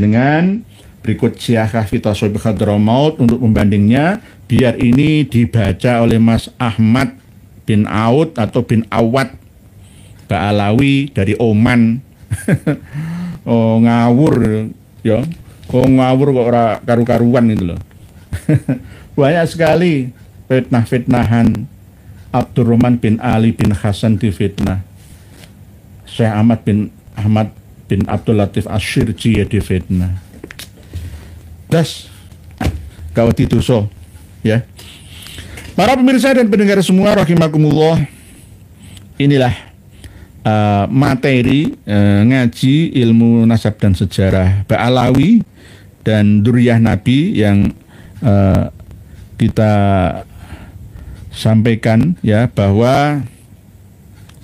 dengan berikut Syiah fi Tasawwuf Hadramaut untuk pembandingnya, biar ini dibaca oleh Mas Ahmad bin Aud atau bin Awad Ba'alawi dari Oman. Oh ngawur ya, oh ngawur kok ora karu-karuan itu loh. Banyak sekali fitnah-fitnahan. Abdurrahman bin Ali bin Hasan difitnah, Syekh Ahmad bin Abdul Latif Asyirji ya difitnah. Das kau tituso ya. Para pemirsa dan pendengar semua rahimakumullah, inilah materi ngaji ilmu nasab dan sejarah Ba'alawi dan Duriyah Nabi yang kita sampaikan ya, bahwa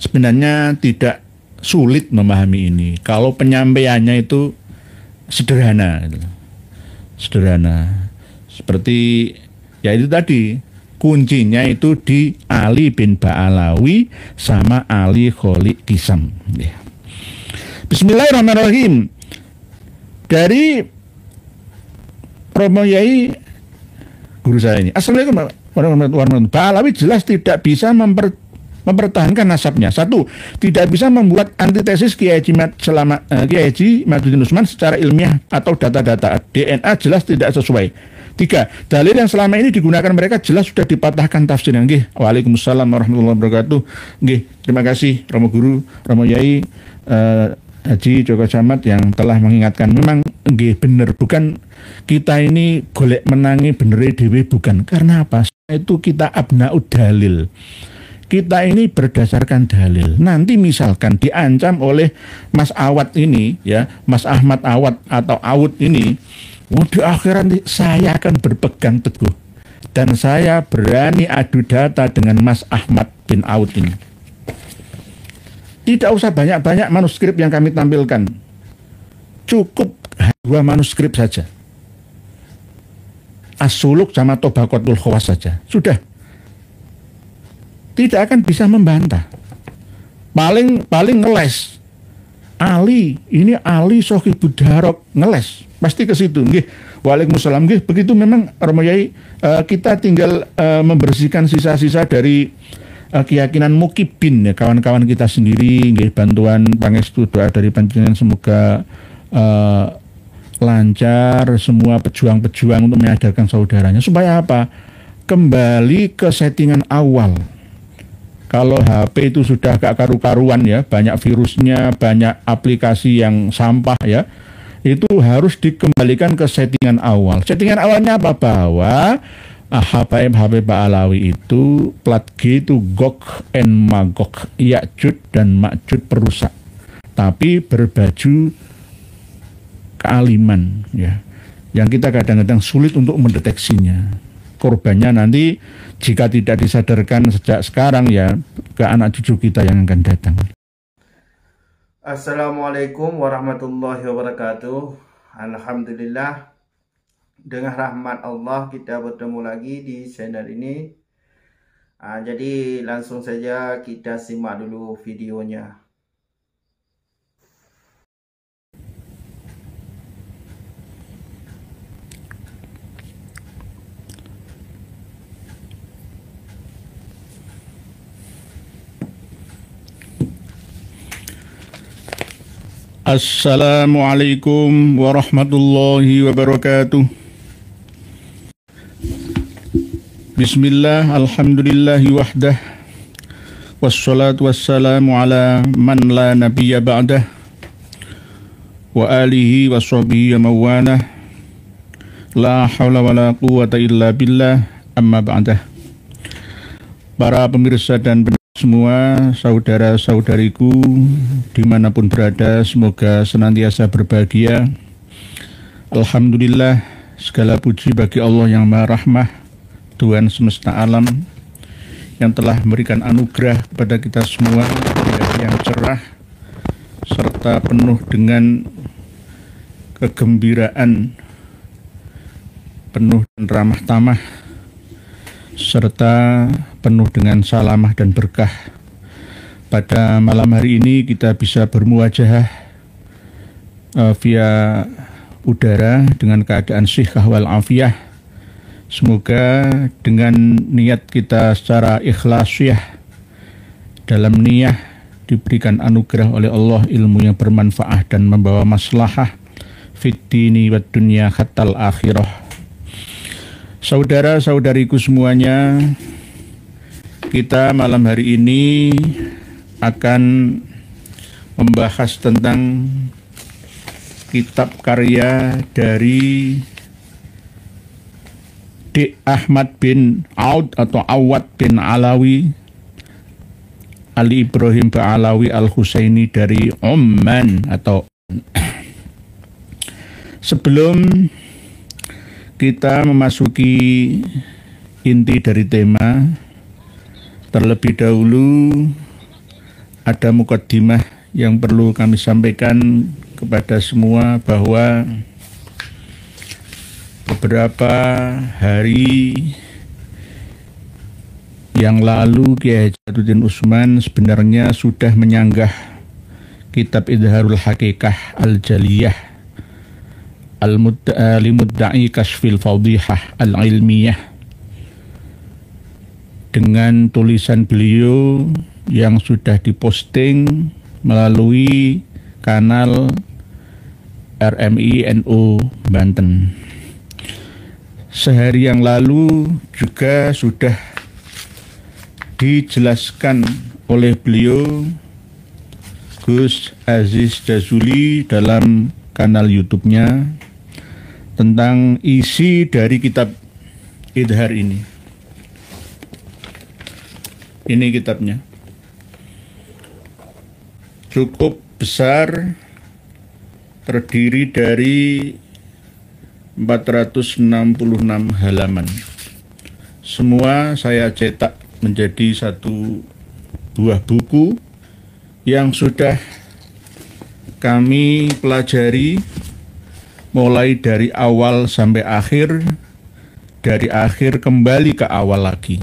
sebenarnya tidak sulit memahami ini kalau penyampaiannya itu sederhana, sederhana seperti ya itu tadi, kuncinya itu di Ali bin Ba'alawi sama Ali Kholik Kisam ya. Bismillahirrahmanirrahim. Dari Romo Yai guru saya ini, assalamualaikum warahmatullahi. Ba'alawi jelas tidak bisa mempertahankan nasabnya. Satu, tidak bisa membuat antitesis Kiai Haji Maduddin Usman secara ilmiah atau data-data DNA jelas tidak sesuai. Tiga, dalil yang selama ini digunakan mereka jelas sudah dipatahkan tafsirnya. Nggih, waalaikumsalam warahmatullahi wabarakatuh. Nggih, terima kasih Romo Guru, Romo Yai Haji Joko Camat yang telah mengingatkan. Memang nggih bener, bukan kita ini golek menangi bener dewe, bukan. Karena apa? Itu kita abnaud dalil. Kita ini berdasarkan dalil. Nanti misalkan diancam oleh Mas Awad ini ya, Mas Ahmad Awad atau Awud ini, di akhirat saya akan berpegang teguh dan saya berani adu data dengan Mas Ahmad bin Awud ini. Tidak usah banyak-banyak manuskrip yang kami tampilkan. Cukup 2 manuskrip saja. As-Suluk sama Tobaqatul Khawas saja. Sudah. Tidak akan bisa membantah. Paling ngeles. Ali, ini Ali Sohibud Darok ngeles. Pasti ke situ. Nggih. Waalaikumsalam. Nggih, begitu memang Romo Yai, kita tinggal membersihkan sisa-sisa dari keyakinan mukibin ya, kawan-kawan kita sendiri. Nggih, bantuan pangestu doa dari panjenengan semoga lancar semua pejuang-pejuang untuk menyadarkan saudaranya. Supaya apa? Kembali ke settingan awal. Kalau HP itu sudah gak karu-karuan ya, banyak virusnya, banyak aplikasi yang sampah ya, itu harus dikembalikan ke settingan awal. Settingan awalnya apa? Bahwa Habib Ba'alawi itu plat G itu Gog and Magog, Ya'jud dan Ma'jud perusak, tapi berbaju kealiman ya, yang kita kadang-kadang sulit untuk mendeteksinya. Korbannya nanti jika tidak disadarkan sejak sekarang ya, ke anak cucu kita yang akan datang. Assalamualaikum warahmatullahi wabarakatuh. Alhamdulillah, dengan rahmat Allah kita bertemu lagi di channel ini. Jadi langsung saja kita simak dulu videonya. Assalamualaikum warahmatullahi wabarakatuh. Bismillah, alhamdulillahi wahdah, wassalatu wassalamu ala man la nabiyya ba'dah, wa alihi wa sahbihi mawanah, la hawla wa la quwata illa billah, amma ba'dah. Para pemirsa dan pendengar semua, saudara-saudariku dimanapun berada, semoga senantiasa berbahagia. Alhamdulillah, segala puji bagi Allah yang Maha Rahmah, Tuhan semesta alam, yang telah memberikan anugerah kepada kita semua yang cerah serta penuh dengan kegembiraan, penuh dengan ramah tamah, serta penuh dengan salamah dan berkah. Pada malam hari ini kita bisa bermuwajahah via udara dengan keadaan sihah wal afiyah. Semoga dengan niat kita secara ikhlasiah, dalam niyah diberikan anugerah oleh Allah ilmu yang bermanfaat dan membawa maslahah fid dini wad dunya hatal akhirah. Saudara-saudariku semuanya, kita malam hari ini akan membahas tentang kitab karya dari D. Ahmad bin Aud atau Awad bin Alawi Ali Ibrahim Ba'alawi Al-Husaini dari Oman atau sebelum kita memasuki inti dari tema, terlebih dahulu ada mukaddimah yang perlu kami sampaikan kepada semua bahwa beberapa hari yang lalu Kiai Jatuddin Utsman sebenarnya sudah menyanggah kitab Idharul Haqiqah Al-Jaliyah Al-Mudda'i Kasfil Fadhihah Al-Ilmiyah dengan tulisan beliau yang sudah diposting melalui kanal RMI NU Banten. Sehari yang lalu juga sudah dijelaskan oleh beliau Gus Aziz Jazuli dalam kanal YouTube-nya tentang isi dari kitab Idhar ini. Ini kitabnya. Cukup besar, terdiri dari 466 halaman. Semua saya cetak menjadi satu buah buku yang sudah kami pelajari mulai dari awal sampai akhir, dari akhir kembali ke awal lagi,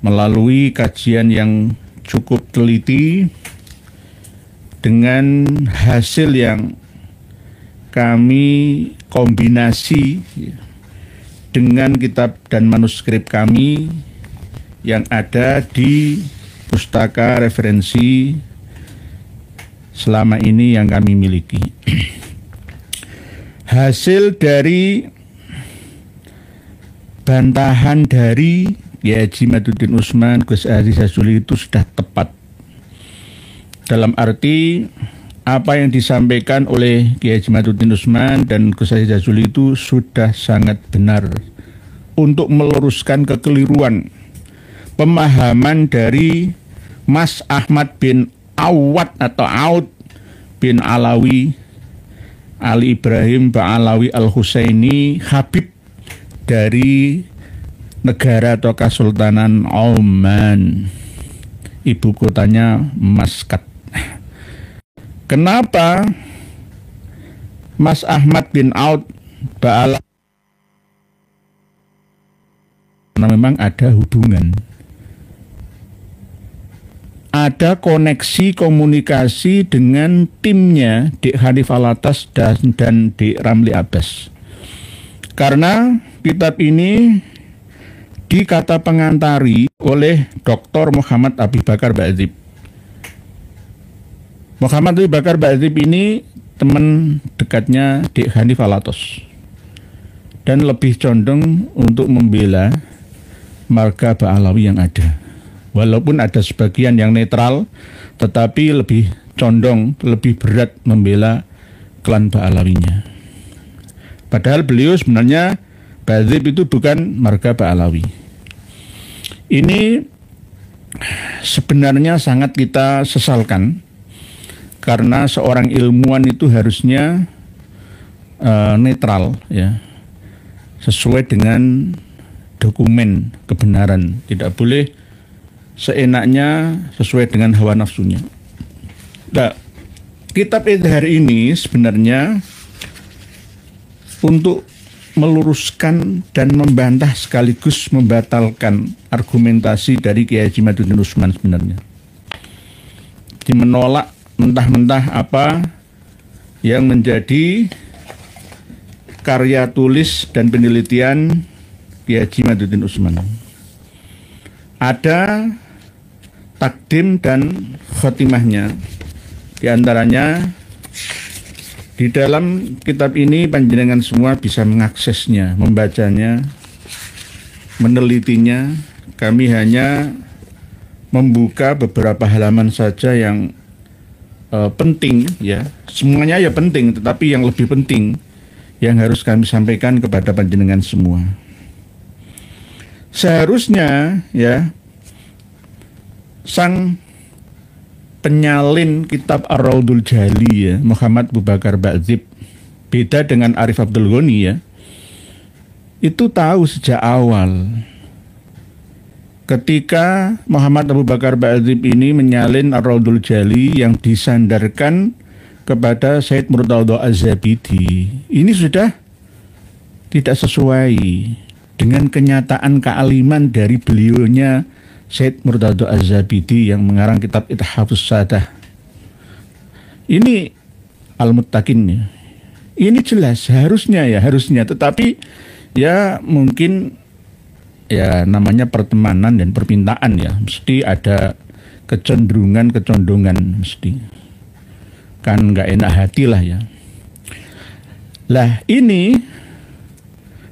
melalui kajian yang cukup teliti dengan hasil yang kami kombinasi dengan kitab dan manuskrip kami yang ada di pustaka referensi selama ini yang kami miliki. Hasil dari bantahan dari Kiai Jatuddin Utsman, Gus Aziz Jazuli itu sudah tepat. Dalam arti apa yang disampaikan oleh Kiai Jatuddin Utsman dan Gus Aziz Jazuli itu sudah sangat benar untuk meluruskan kekeliruan pemahaman dari Mas Ahmad bin Awad atau Aud bin Alawi Ali Ibrahim Ba'alawi Al-Husaini, Habib dari negara atau Kesultanan Oman, ibu kotanya Maskat. Kenapa Mas Ahmad bin Aud Ba'alawi? Karena memang ada hubungan, ada koneksi komunikasi dengan timnya Dik Hanif Alatas dan Dik Ramli Abbas. Karena kitab ini dikata pengantari oleh Dr. Muhammad Abi Bakar Ba'adzib. Muhammad Abi Bakar Ba'adzib ini teman dekatnya Dik Hanif Alatas dan lebih condong untuk membela marga Ba'alawi yang ada. Walaupun ada sebagian yang netral, tetapi lebih condong, lebih berat membela klan Ba'alawinya. Padahal beliau sebenarnya Ba'adzib itu bukan marga Ba'alawi. Ini sebenarnya sangat kita sesalkan, karena seorang ilmuwan itu harusnya netral, ya, sesuai dengan dokumen kebenaran, tidak boleh seenaknya sesuai dengan hawa nafsunya. Nah, kitab Idhar ini sebenarnya untuk meluruskan dan membantah sekaligus membatalkan argumentasi dari Kiai Jatuddin Utsman sebenarnya. Menolak mentah-mentah apa yang menjadi karya tulis dan penelitian Kiai Haji Maduddin Usman. Ada takdim dan khotimahnya. Di antaranya di dalam kitab ini panjenengan semua bisa mengaksesnya, membacanya, menelitinya. Kami hanya membuka beberapa halaman saja yang penting, ya. Semuanya ya penting, tetapi yang lebih penting yang harus kami sampaikan kepada panjenengan semua. Seharusnya, ya, sang penyalin kitab Ar-Raudul Jali, ya, Muhammad Abu Bakar Ba'dzib, beda dengan Arif Abdul Ghani, ya, itu tahu sejak awal ketika Muhammad Abu Bakar Ba'dzib ini menyalin Ar-Raudul Jali yang disandarkan kepada Said Murtadha Az-Zabidi. Ini sudah tidak sesuai dengan kenyataan kealiman dari beliaunya Said Murtadha Az-Zabidi yang mengarang kitab Ithafus Sadah. Ini Al-Muttaqin, ya. Ini jelas harusnya, tetapi ya mungkin ya namanya pertemanan dan permintaan, ya, mesti ada kecondongan mesti. Kan nggak enak hati lah, ya. Lah ini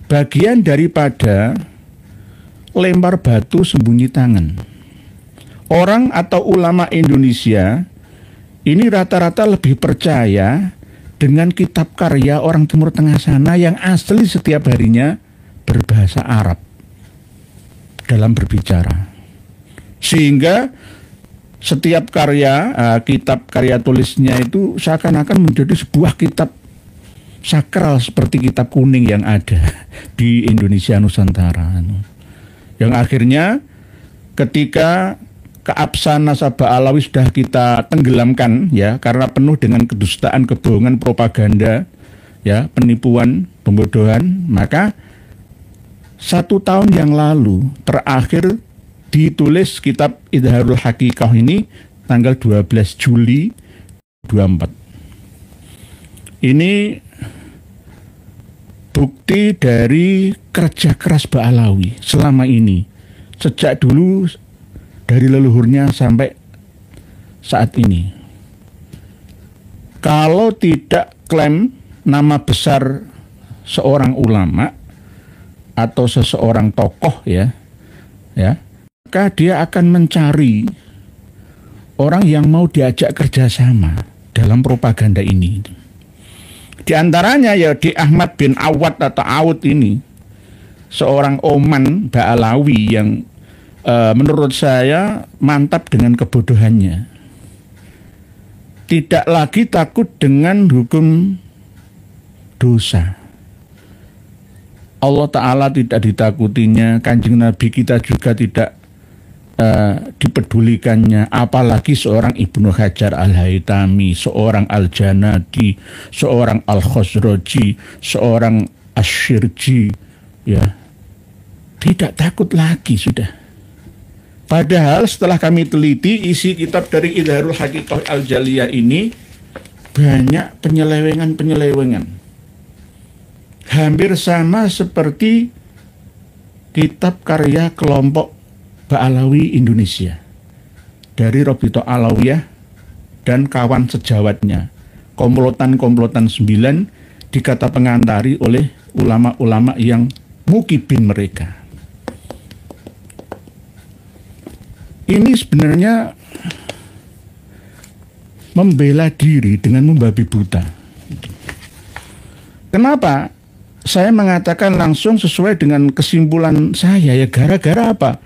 bagian daripada lempar batu sembunyi tangan. Orang atau ulama Indonesia ini rata-rata lebih percaya dengan kitab karya orang Timur Tengah sana yang asli setiap harinya berbahasa Arab dalam berbicara. Sehingga setiap karya, kitab karya tulisnya itu seakan-akan menjadi sebuah kitab sakral seperti kitab kuning yang ada di Indonesia Nusantara. Yang akhirnya ketika keabsahan nasabah Alawi sudah kita tenggelamkan, ya, karena penuh dengan kedustaan, kebohongan, propaganda, ya, penipuan, pembodohan, maka 1 tahun yang lalu terakhir ditulis kitab Idharul Hakikah ini tanggal 12 Juli 24. Ini bukti dari kerja keras Mbah Alawi selama ini, sejak dulu dari leluhurnya sampai saat ini. Kalau tidak klaim nama besar seorang ulama atau seseorang tokoh, ya, maka dia akan mencari orang yang mau diajak kerjasama dalam propaganda ini. Di antaranya ya di Ahmad bin Awad atau Awud ini, seorang Oman Mbah Alawi yang menurut saya mantap dengan kebodohannya. Tidak lagi takut dengan hukum dosa. Allah Ta'ala tidak ditakutinya, Kanjeng Nabi kita juga tidak dipedulikannya, apalagi seorang Ibnu Hajar Al-Haytami, seorang Al-Janadi, seorang Al-Khosroji, seorang Asyirji, ya, tidak takut lagi sudah. Padahal setelah kami teliti isi kitab dari Idharul Hakikah Al-Jaliyah ini banyak penyelewengan. Hampir sama seperti kitab karya kelompok Mbah Alawi Indonesia dari Robito Alawiyah dan kawan sejawatnya, komplotan 9 dikata pengantari oleh ulama-ulama yang mukibin mereka. Ini sebenarnya membela diri dengan membabi buta. Kenapa? Saya mengatakan langsung sesuai dengan kesimpulan saya, ya, gara-gara apa?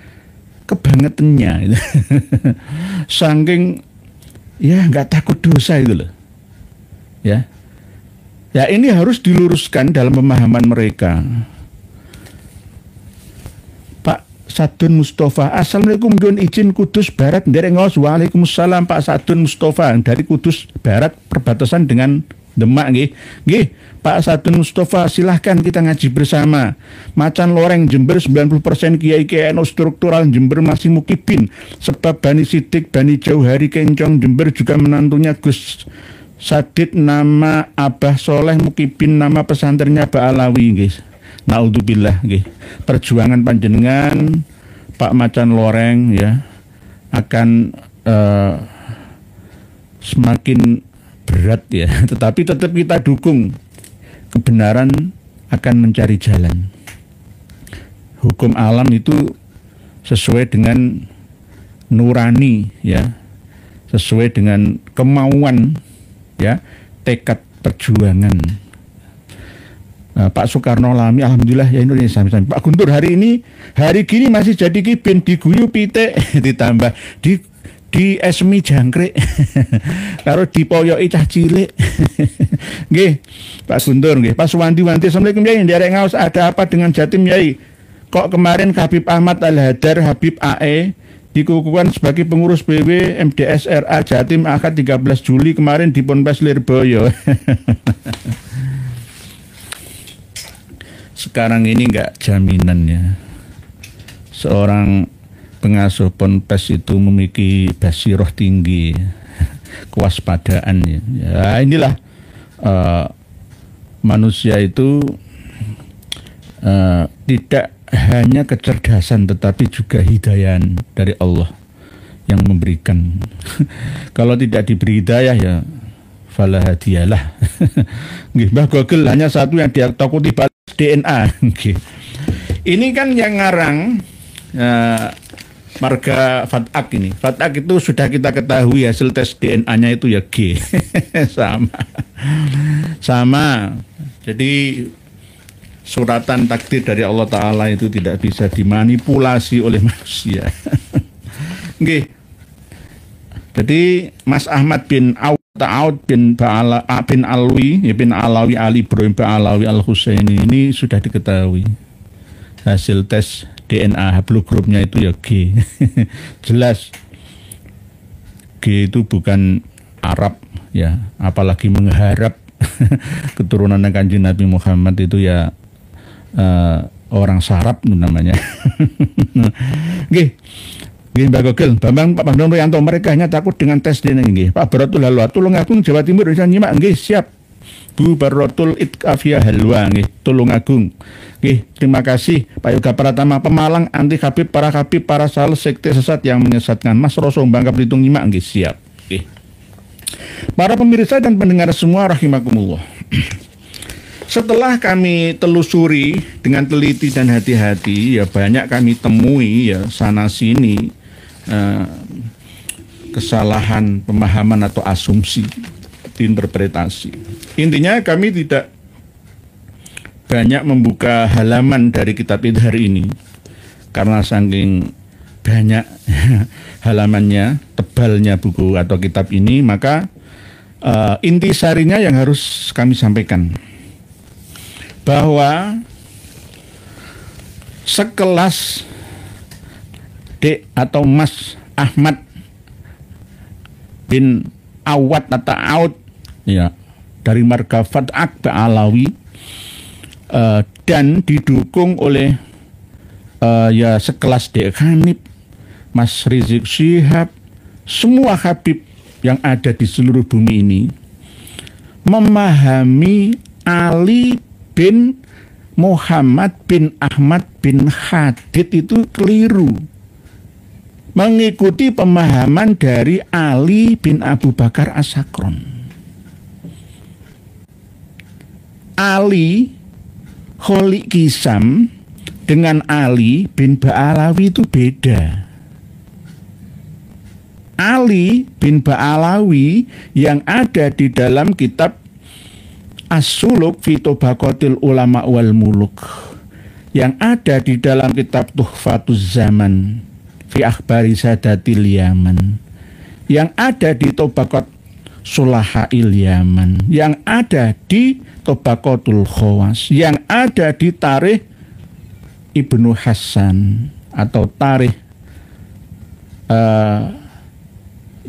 Kebangetannya. Saking ya nggak takut dosa itu loh. Ya. Ya ini harus diluruskan dalam pemahaman mereka. Pak Sadun Mustafa, Assalamualaikum, dun izin Kudus Barat nderek ngaos. Waalaikumsalam Pak Sadun Mustafa dari Kudus Barat perbatasan dengan Demak nggih. Nggih, Pak Sadun Mustafa, silahkan kita ngaji bersama. Macan Loreng Jember 90% kiai-kiai NU struktural Jember masih mukibin. Sebab Bani Sidik, Bani Jauhari Kencong Jember juga menantunya Gus Sadid nama Abah Soleh Mukibin, nama pesantrennya Ba'alawi nggih. Naudzubillah nggih. Perjuangan panjenengan Pak Macan Loreng ya akan semakin berat ya, tetapi tetap kita dukung. Kebenaran akan mencari jalan. Hukum alam itu sesuai dengan nurani ya, sesuai dengan kemauan ya, tekad perjuangan. Nah, Pak Soekarno Lami alhamdulillah ya Indonesia. Pak Guntur hari gini masih jadi kibin diguyu pitik ditambah di esmi jangkrik karo dipoyoki cah cilik. Nggih Pak Guntur nggih. Pak Suwanti-wanti assalamualaikum Yai, nderek ngaos ada apa dengan Jatim Yai? Kok kemarin Habib Ahmad Al-Hadar Habib AE dikukuhkan sebagai pengurus BW MDSRA Jatim akad 13 Juli kemarin di Ponpes Lirboyo. Sekarang ini enggak jaminannya seorang pengasuh Ponpes itu memiliki basiroh tinggi, kewaspadaan ya. Ya inilah manusia itu tidak hanya kecerdasan tetapi juga hidayah dari Allah yang memberikan. Kalau tidak diberi hidayah ya fala hadiyalah. Nggih, Mbah Gogel hanya satu yang dia takuti balas DNA. Ini kan yang ngarang marga Fatak ini. Fatak itu sudah kita ketahui hasil tes DNA-nya itu ya G. Sama. Jadi suratan takdir dari Allah Ta'ala itu tidak bisa dimanipulasi oleh manusia. Nggih. Jadi Mas Ahmad bin Ta'aud bin Alwi bin Alawi Ali Ibrahim Ba'alawi Al-Husaini ini sudah diketahui hasil tes DNA haplogrupnya itu ya G. Jelas G itu bukan Arab ya, apalagi mengharap keturunan Kanjeng Nabi Muhammad itu ya orang Sarap namanya. Nggih. Nggih Mbak Gogel, Bambang Pak Bambang Rianto, mereka hanya takut dengan tes DNA nggih. Pak Barotul Halwa Tulungagung Jawa Timur bisa nyimak nggih, siap. Bu Barotul Itkafia Halwa nggih, Tulungagung. Nggih, terima kasih Pak Yoga Pratama Pemalang anti Habib para sales sekte sesat yang menyesatkan. Mas Roso Bangka Belitung nyimak nggih, siap. Nggih. Para pemirsa dan pendengar semua rahimakumullah. Setelah kami telusuri dengan teliti dan hati-hati, ya banyak kami temui ya sana sini kesalahan pemahaman atau asumsi interpretasi. Intinya kami tidak banyak membuka halaman dari kitab Idhar ini karena saking banyak halamannya, tebalnya buku atau kitab ini, maka intisarinya yang harus kami sampaikan bahwa sekelas Dek atau Mas Ahmad bin Awad atau Aud ya dari marga Fatak Ba'alawi dan didukung oleh ya sekelas Dek Hanif, Mas Rizik Syihab, semua Habib yang ada di seluruh bumi ini memahami Ali bin Muhammad bin Ahmad bin Hadid itu keliru, mengikuti pemahaman dari Ali bin Abu Bakar As-Sakron. Ali Kholik Kisam dengan Ali bin Ba'alawi itu beda. Ali bin Ba'alawi yang ada di dalam kitab As-Suluk fi Tobaqatil Ulama wal Muluk, yang ada di dalam kitab Tuhfatuz Zaman fi Akhbari Sadatil Yaman, yang ada di Tobaqat Sulahail Yaman, yang ada di Tobaqatul Khawas, yang ada di Tarikh Ibnu Hasan atau Tarikh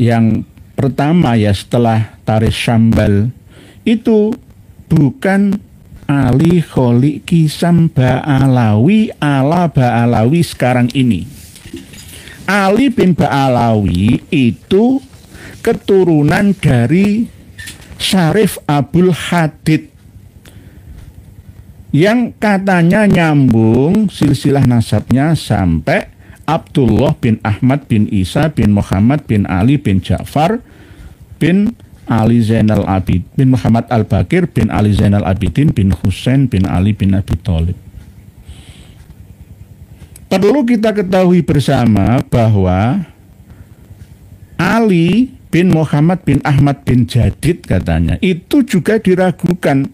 yang pertama ya setelah Tarikh Syambal itu bukan Ali Kholik Kisam Ba'alawi ala Ba'alawi sekarang ini. Ali bin Ba'alawi itu keturunan dari Syarif Abdul Hadid, yang katanya nyambung silsilah nasabnya sampai Abdullah bin Ahmad bin Isa bin Muhammad bin Ali bin Ja'far bin Ali Zainal Abidin bin Muhammad Al-Bakir bin Ali Zainal Abidin bin Husain bin Ali bin Abi Thalib. Perlu kita ketahui bersama bahwa Ali bin Muhammad bin Ahmad bin Jadid katanya itu juga diragukan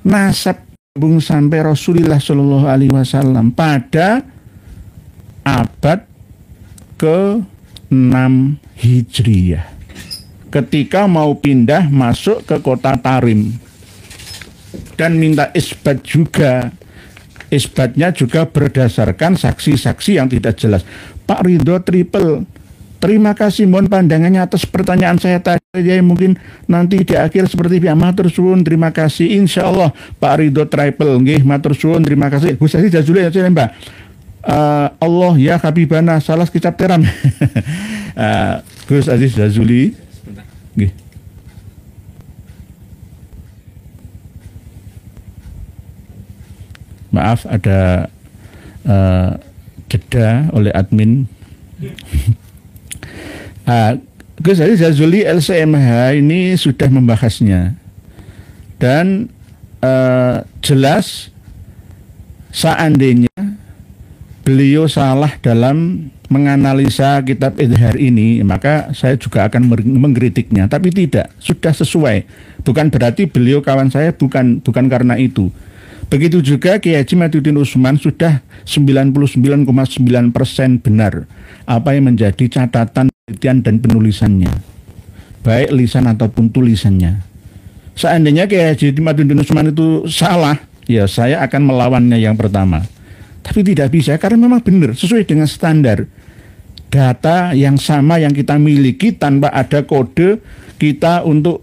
nasab sambung sampai Rasulullah Shallallahu Alaihi Wasallam pada abad ke-6 Hijriyah ketika mau pindah masuk ke kota Tarim dan minta isbat juga. Isbatnya juga berdasarkan saksi-saksi yang tidak jelas. Pak Ridho Triple, terima kasih, mohon pandangannya atas pertanyaan saya tadi. Ya, mungkin nanti di akhir seperti biasa. Matur suwun, terima kasih. Insya Allah Pak Ridho Triple, nggih, matur suwun, terima kasih. Gus Aziz Jazuli ya Mbak. Allah ya Habibana salah kicap teram. Gus Aziz Jazuli, nggih. Maaf ada jeda oleh admin. Gus Aziz Jazuli LCMH ini sudah membahasnya dan jelas seandainya beliau salah dalam menganalisa kitab Idhar ini, maka saya juga akan mengkritiknya, tapi tidak, sudah sesuai. Bukan berarti beliau kawan saya, bukan karena itu. Begitu juga Kiai Haji Mahyudin Utsman sudah 99,9% benar apa yang menjadi catatan, penelitian dan penulisannya, baik lisan ataupun tulisannya. Seandainya Kiai Haji Mahyudin Utsman itu salah, ya saya akan melawannya yang pertama. Tapi tidak bisa karena memang benar sesuai dengan standar data yang sama yang kita miliki tanpa ada kode kita untuk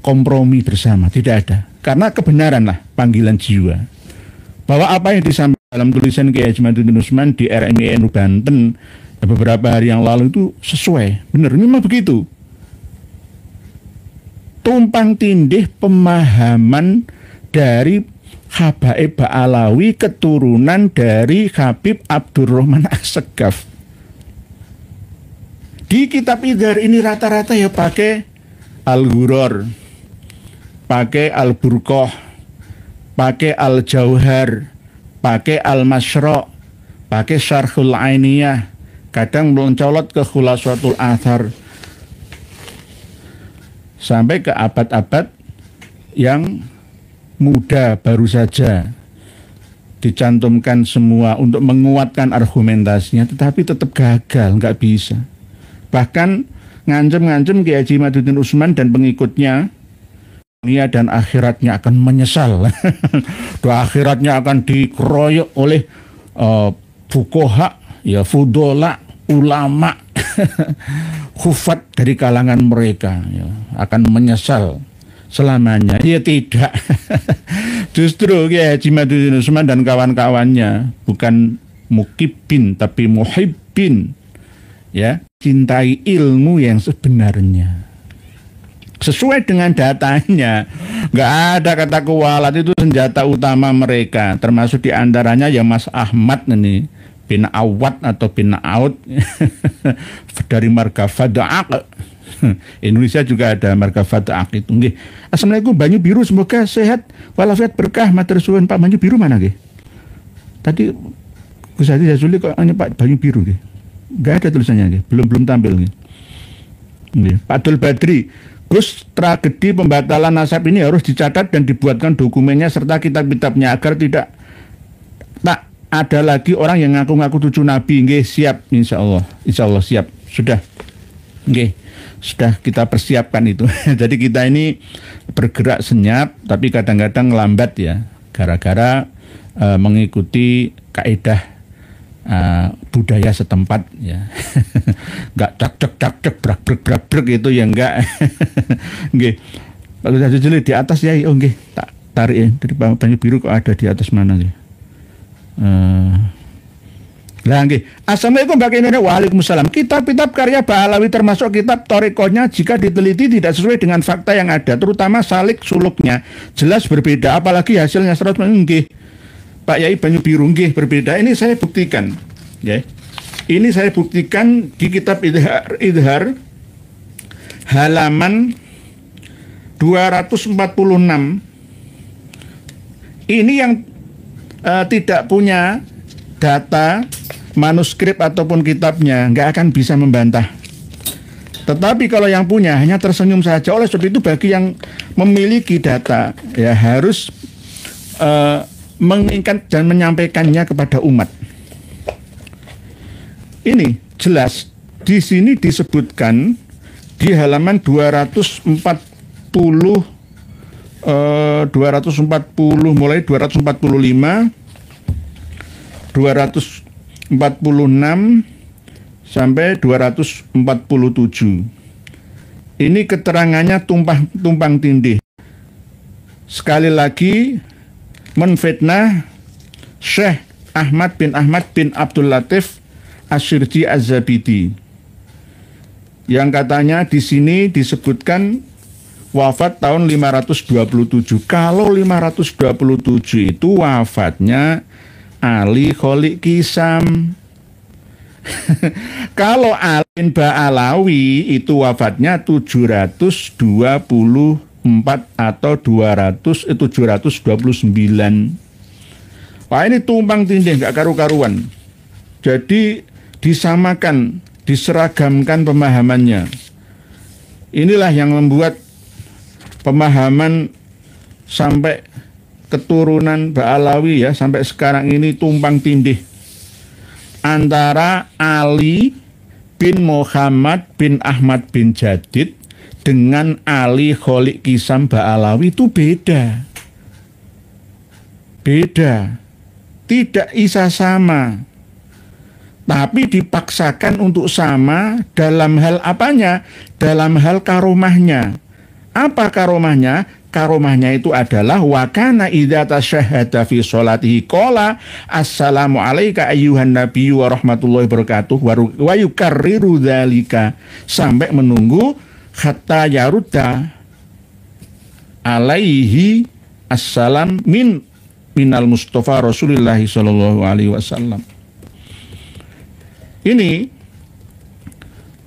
kompromi bersama, tidak ada. Karena kebenaran lah panggilan jiwa. Bahwa apa yang disampaikan dalam tulisan Kiai Haji Mahyudin Utsman di RMINU Banten beberapa hari yang lalu itu sesuai, benar, memang begitu. Tumpang tindih pemahaman dari Habaib Ba'alawi keturunan dari Habib Abdurrahman As-Segaf. Di kitab Idhar ini rata-rata ya pakai Al-Ghuror, pakai Al-Burqah, pakai Al-Jauhar, pakai Al-Masyra', pakai Syarhul Ainiyah, kadang mencolot ke Khulasatul Athar sampai ke abad-abad yang muda baru saja dicantumkan semua untuk menguatkan argumentasinya, tetapi tetap gagal, nggak bisa. Bahkan ngancem Kiai Haji Mahyudin Utsman dan pengikutnya dunia dan akhiratnya akan menyesal. Doa akhiratnya akan dikeroyok oleh fuqaha, ya fudola, ulama, khufat dari kalangan mereka, ya, akan menyesal selamanya. Ya tidak. Justru Kiai Haji Mahyudin Utsman dan kawan-kawannya bukan mukibin tapi muhibbin, ya, cintai ilmu yang sebenarnya sesuai dengan datanya. Nggak ada kata kuwalat, itu senjata utama mereka, termasuk diantaranya ya Mas Ahmad ini bin Awad atau bin Aud dari marga Fada'aq. Indonesia juga ada marga Fada'aq itu. Nggih. Assalamualaikum Banyu Biru, semoga sehat walafiat berkah matur suwun. Pak Banyu Biru mana nggih? Tadi Gus Hadi Jazuli kok hanya Pak Banyu Biru nggih. Nggak ada tulisannya nggih, belum tampil nggih. Nggih. Pak Abdul Badri, Gus, tragedi pembatalan nasab ini harus dicatat dan dibuatkan dokumennya serta kitab-kitabnya agar tak ada lagi orang yang ngaku-ngaku cucu Nabi. Nggih, siap, insya Allah siap, sudah, nggih, sudah kita persiapkan itu. Jadi kita ini bergerak senyap, tapi kadang-kadang lambat ya, gara-gara mengikuti kaidah budaya setempat ya. Enggak cak brak itu ya enggak. Nggih. Kalau saya jeli di atas ya, oh nggih, tak tarik ya. Dari Banyu Biru kok ada di atas mana nggih? Lah nggih. Assalamualaikum Mbak Kinene. Waalaikumsalam. Kitab-kitab karya Ba'alawi termasuk kitab Thariqahnya jika diteliti tidak sesuai dengan fakta yang ada, terutama salik suluknya jelas berbeda, apalagi hasilnya 100% nggih. Pak Yai Banyu Biru nggih berbeda. Ini saya buktikan. Ya. Ini saya buktikan di kitab Idhar halaman 246. Ini yang tidak punya data manuskrip ataupun kitabnya nggak akan bisa membantah. Tetapi kalau yang punya hanya tersenyum saja. Oleh sebab itu bagi yang memiliki data ya harus mengingat dan menyampaikannya kepada umat. Ini jelas di sini disebutkan di halaman 240 mulai 245 246 sampai 247. Ini keterangannya tumpang tindih. Sekali lagi menfitnah Syekh Ahmad bin Abdul Latif Asyirji Az-Zabidi, yang katanya di sini disebutkan wafat tahun 527. Kalau 527 itu wafatnya Ali Kholik Kisam. Kalau Ali Ba'alawi itu wafatnya 724 atau 729. Wah, ini tumpang tindih, nggak karu-karuan. Jadi disamakan, diseragamkan pemahamannya. Inilah yang membuat pemahaman sampai keturunan Ba'alawi ya sampai sekarang ini tumpang tindih antara Ali bin Muhammad bin Ahmad bin Jadid dengan Ali Kholik Kisam Ba'alawi itu beda, tidak bisa sama, tapi dipaksakan untuk sama dalam hal apanya? Dalam hal karomahnya. Apa karomahnya? Karomahnya itu adalah wa kana idza tasyahhada fi sholatihi qala assalamu alayka ayyuhan nabiyyu wa rahmatullahi wabarakatuh wa yukarriru dzalika sampai menunggu hatta yarudda alaihi assalam minal mustafa Rasulullah sallallahu alaihi wasallam. Ini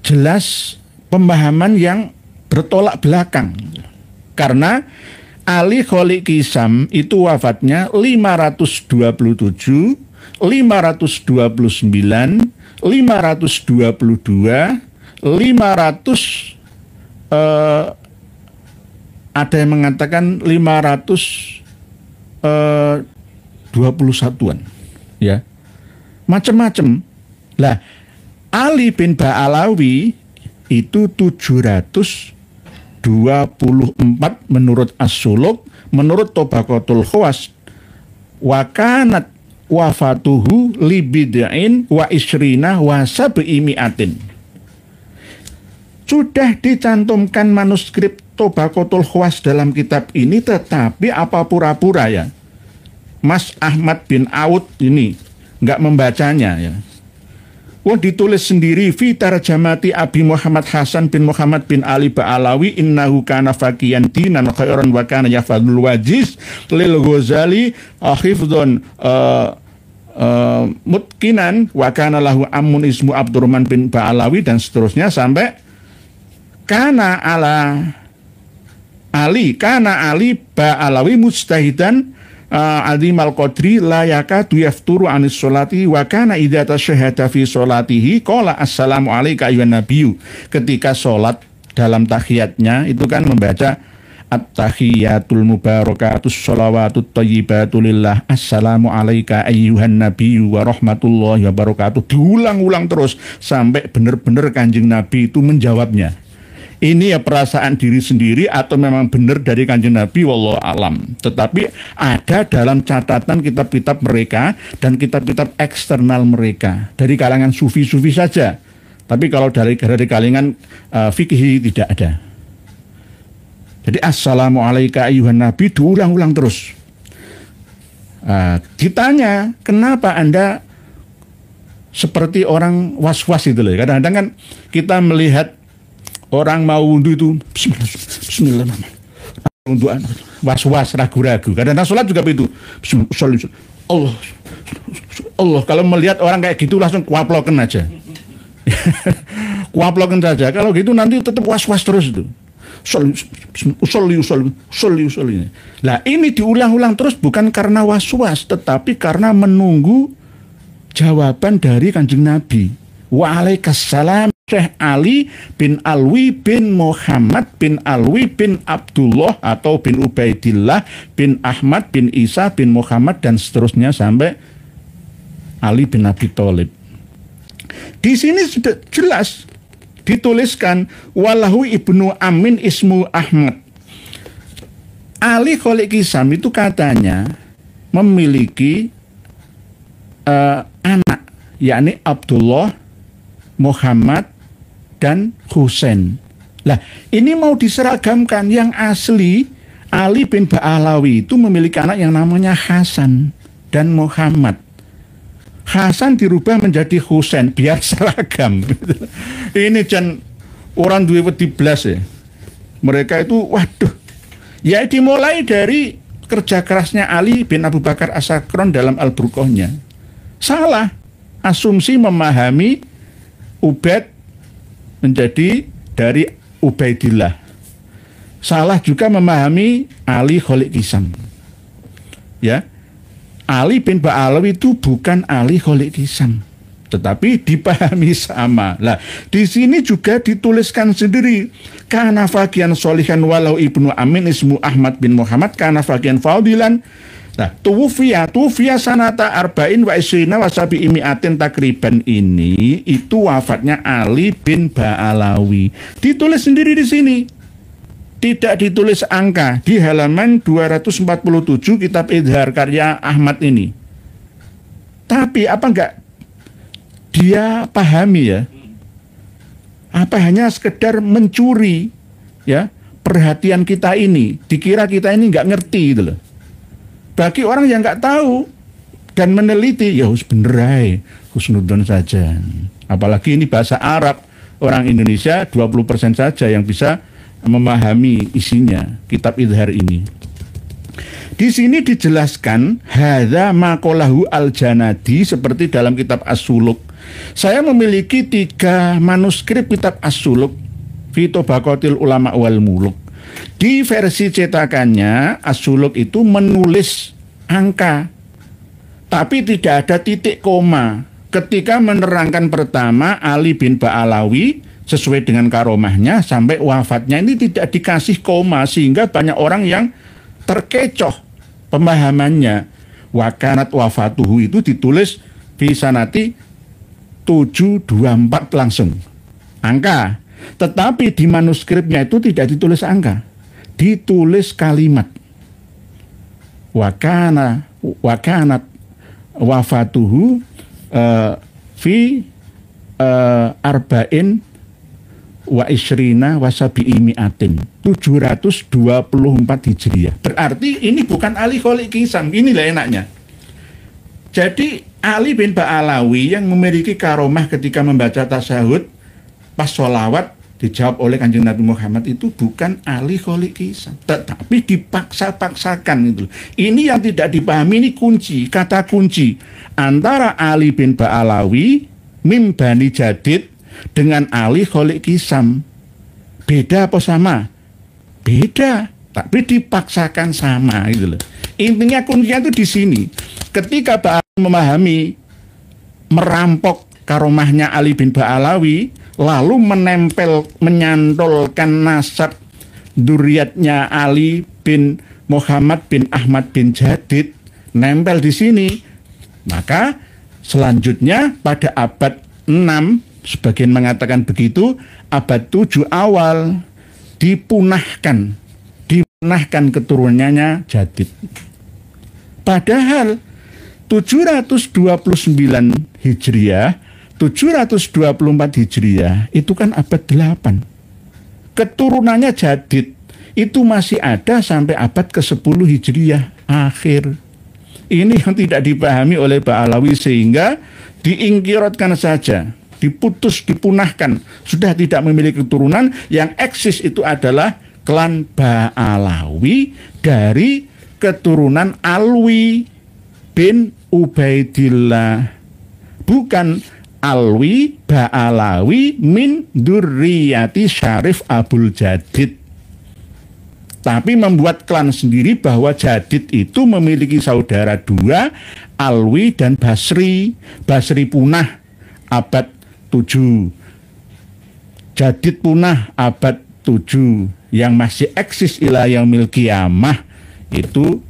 jelas pemahaman yang bertolak belakang. Karena Ali Kholik Kisam itu wafatnya 527, 529, 522, 500 ada yang mengatakan 521-an ya. Macam-macam. Lah Ali bin Ba'alawi itu 724 menurut As-Suluk, menurut Tabaqatul Khawas, wa kanat wafatuhu li bid'in wa isrina wa sab'i mi'atin. Sudah dicantumkan manuskrip Tabaqatul Khawas dalam kitab ini, tetapi apa pura-pura ya Mas Ahmad bin Aud ini nggak membacanya ya. Ditulis sendiri fi tarjamati Abi Muhammad Hasan bin Muhammad bin Ali Ba'alawi innahu kana faqiyan dinan khairan wa kana yafadul wajiz lil Ghazali hifdzun mutkinan wa kana lahu amun ismu Abdurrahman bin Ba'alawi dan seterusnya sampai kana Ali Ba'alawi mustahidan Azimal Qadri la yakadu yafturu anis sholati wa kana idza tasyahhada fi sholatihi qala assalamu alayka ayyuhan nabiyyu. Ketika sholat dalam tahiyatnya itu kan membaca at-tahiyatul mubarakatus sholawatut thayyibatu lillah assalamu alayka ayyuhan nabiyyu wa rahmatullahi wabarakatuh. Diulang-ulang terus sampai benar-benar Kanjeng Nabi itu menjawabnya. Ini ya perasaan diri sendiri atau memang benar dari Kanjeng Nabi, wallahu alam. Tetapi ada dalam catatan kitab-kitab mereka dan kitab-kitab eksternal mereka dari kalangan sufi-sufi saja. Tapi kalau dari kalangan fikih tidak ada. Jadi assalamu alayka ayyuhan nabi diulang-ulang terus. Ditanya, kenapa Anda seperti orang was-was itu loh. Kadang-kadang kan kita melihat orang mau wudhu itu bismillah, untuk was-was, ragu-ragu. Kadang-kadang sholat juga begitu. Allah, Allah. Kalau melihat orang kayak gitu langsung kuaploken aja. Kuaploken saja. Kalau gitu nanti tetap was-was terus itu. Usolli. Nah ini diulang-ulang terus bukan karena was-was, tetapi karena menunggu jawaban dari Kanjeng Nabi. Waalaikumsalam. Syekh Ali bin Alwi bin Muhammad bin Alwi bin Abdullah atau bin Ubaidillah bin Ahmad bin Isa bin Muhammad dan seterusnya sampai Ali bin Abi Thalib. Di sini sudah jelas dituliskan walahu ibnu Amin ismu Ahmad. Ali Kholik Kisam itu katanya memiliki anak, yakni Abdullah, Muhammad, dan Husain. Lah, ini mau diseragamkan. Yang asli Ali bin Ba'alawi itu memiliki anak yang namanya Hasan dan Muhammad. Hasan dirubah menjadi Husain biar seragam. Ini jan orang duwe wedi blas ya. Mereka itu waduh. Ya dimulai dari kerja kerasnya Ali bin Abu Bakar As-Sakron dalam Al-Burqohnya. Salah asumsi memahami Ubaid menjadi dari Ubaidillah. Salah juga memahami Ali Kholik Kisam. Ya, Ali bin Ba'alawi itu bukan Ali Kholik Kisam, tetapi dipahami sama. Lah, di sini juga dituliskan sendiri kana faqihan sholihan walau ibnu Amin ismu Ahmad bin Muhammad kana faqihan fadilan. Nah, tuwfiya sanata arba'in wa isrina wa sabi'i mi'atin takriban ini itu wafatnya Ali bin Ba'alawi. Ditulis sendiri di sini. Tidak ditulis angka di halaman 247 kitab Idhar karya Ahmad ini. Tapi apa enggak dia pahami ya? Apa hanya sekedar mencuri ya perhatian kita ini? Dikira kita ini enggak ngerti gitu loh. Bagi orang yang nggak tahu dan meneliti, ya bener aja, husnudzon saja. Apalagi ini bahasa Arab, orang Indonesia 20% saja yang bisa memahami isinya, kitab Idhar ini. Di sini dijelaskan hadza maqalahu al-Janadi seperti dalam kitab As-Suluk. Saya memiliki 3 manuskrip kitab As-Suluk fi Tabaqatil Ulama wal Muluk. Di versi cetakannya As-Suluk itu menulis angka, tapi tidak ada titik koma. Ketika menerangkan pertama Ali bin Ba'alawi sesuai dengan karomahnya sampai wafatnya ini tidak dikasih koma, sehingga banyak orang yang terkecoh pemahamannya. Wakanat wafatuhu itu ditulis bisa nanti 724 langsung angka. Tetapi di manuskripnya itu tidak ditulis angka, ditulis kalimat. Wakanat wafatuhu fi arba'in wa isrina wa sabi'i mi'atin 724 Hijriah. Berarti ini bukan Ali Kholik Kisam. Inilah enaknya. Jadi Ali bin Ba'alawi yang memiliki karomah ketika membaca tasyahud pas sholawat dijawab oleh Kanjeng Nabi Muhammad itu bukan Ali Kholik Kisam, tetapi dipaksa-paksakan itu. Ini yang tidak dipahami, ini kunci, kata kunci antara Ali bin Ba'alawi mim Bani Jadid dengan Ali Kholik Kisam. Beda apa sama? Beda, tapi dipaksakan sama gitu loh. Intinya kuncinya itu di sini. Ketika Ba'alawi memahami merampok karomahnya Ali bin Ba'alawi, lalu menyantolkan nasab duriatnya Ali bin Muhammad bin Ahmad bin Jadid, nempel di sini. Maka selanjutnya pada abad 6, sebagian mengatakan begitu, abad 7 awal dipunahkan keturunannya Jadid. Padahal 729 Hijriah 724 Hijriah itu kan abad 8. Keturunannya Jadid itu masih ada sampai abad ke-10 Hijriah akhir. Ini yang tidak dipahami oleh Ba'alawi sehingga diingkirotkan saja, diputus, dipunahkan. Sudah tidak memiliki keturunan, yang eksis itu adalah klan Ba'alawi dari keturunan Alwi bin Ubaidillah. Bukan Alwi Ba'alawi min dzurriyyati Syarif Abul Jadid. Tapi membuat klan sendiri bahwa Jadid itu memiliki saudara dua, Alwi dan Basri. Basri punah abad 7, Jadid punah abad 7. Yang masih eksis ila yaumil qiyamah itu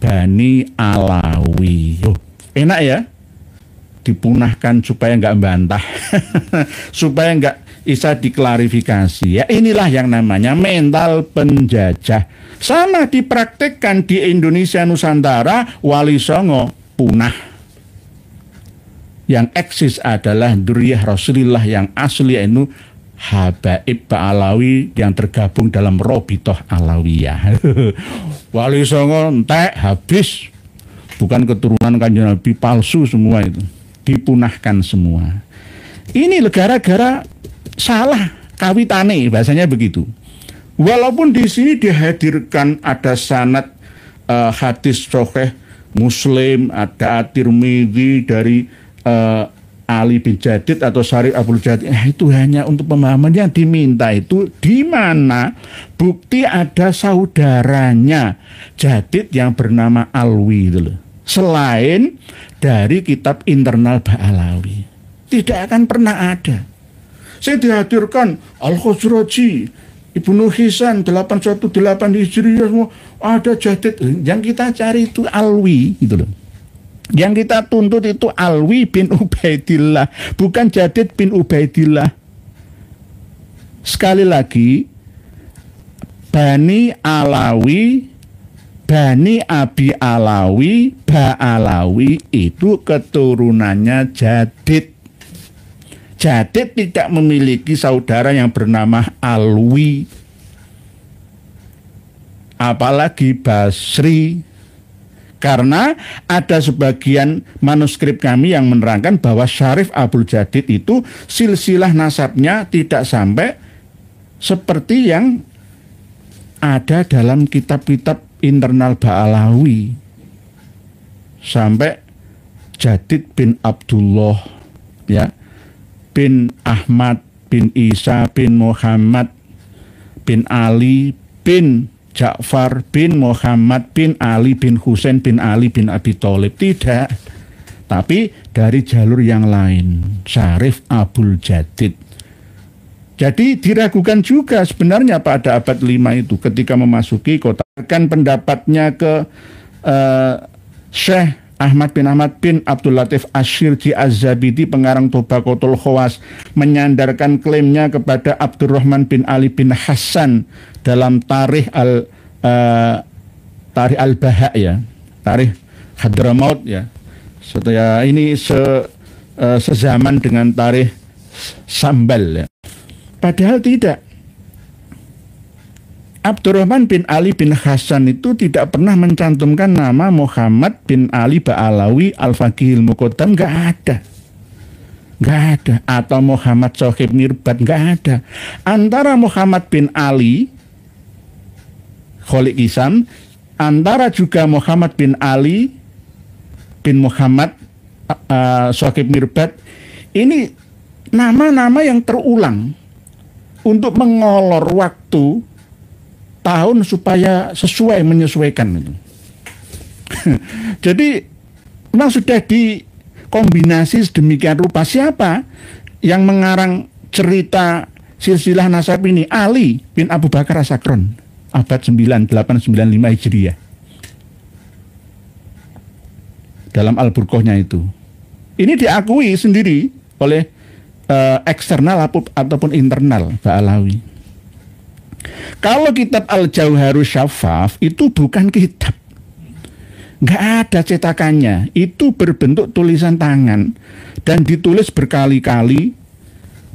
Bani Alawi. Enak ya, dipunahkan supaya nggak bantah, supaya nggak bisa diklarifikasi. Ya inilah yang namanya mental penjajah. Sama dipraktekkan di Indonesia Nusantara, Wali Songo punah. Yang eksis adalah dzurriyyah Rasulullah yang asli, itu Habaib Ba'alawi yang tergabung dalam Robitoh Alawiyah. Wali Songo entek habis, bukan keturunan Kanjeng Nabi, palsu semua itu, dipunahkan semua. Ini gara-gara salah kawitane, bahasanya begitu. Walaupun di sini dihadirkan ada sanad hadis sahih Muslim, ada At-Tirmidzi dari Ali bin Jadid atau Syarif Abul Jadid, itu hanya untuk pemahaman. Yang diminta itu di mana bukti ada saudaranya Jadid yang bernama Alwi itu loh. Selain dari kitab internal Ba'alawi, tidak akan pernah ada. Saya dihadirkan Al-Khosroji, Ibnu Hisan 818 Hijriah, semua ada Jadid. Yang kita cari itu Alwi gitu loh. Yang kita tuntut itu Alwi bin Ubaidillah, bukan Jadid bin Ubaidillah. Sekali lagi, Bani Alawi, Bani Abi Alawi, Ba'alawi itu keturunannya Jadid. Jadid tidak memiliki saudara yang bernama Alwi, apalagi Basri. Karena ada sebagian manuskrip kami yang menerangkan bahwa Syarif Abul Jadid itu silsilah nasabnya tidak sampai seperti yang ada dalam kitab-kitab internal Ba'alawi, sampai Jadid bin Abdullah, ya, bin Ahmad, bin Isa, bin Muhammad, bin Ali, bin Ja'far, bin Muhammad, bin Ali, bin Husain, bin Ali, bin Abi Thalib. Tidak, tapi dari jalur yang lain, Syarif Abul Jadid. Jadi diragukan juga sebenarnya pada abad 5 itu ketika memasuki kota. Kan pendapatnya ke Syekh Ahmad bin Abdul Latif Asyirji Az-Zabidi, pengarang Tobaqatul Khawas, menyandarkan klaimnya kepada Abdurrahman bin Ali bin Hasan dalam Tarikh Al-Baha, ya, Tarikh Hadramaut, ya. Setelah ini sezaman dengan Tarikh Sambal, ya. Padahal tidak. Abdurrahman bin Ali bin Hasan itu tidak pernah mencantumkan nama Muhammad bin Ali Ba'alawi Al-Faqihil Muqaddam, nggak ada. Nggak ada. Atau Muhammad Sohib Mirbat, nggak ada. Antara Muhammad bin Ali Kholik Isam, antara juga Muhammad bin Ali bin Muhammad Sohib Mirbat, ini nama-nama yang terulang untuk mengolor waktu tahun supaya menyesuaikan itu. Jadi memang sudah dikombinasi sedemikian rupa. Siapa yang mengarang cerita silsilah nasab ini? Ali bin Abu Bakar As-Sakron, abad 9895 Hijriah. Dalam Al-Burqahnya itu. Ini diakui sendiri oleh eksternal ataupun internal Ba'alawi. Kalau kitab Al-Jauharus Syafaf itu bukan kitab, nggak ada cetakannya, itu berbentuk tulisan tangan dan ditulis berkali-kali,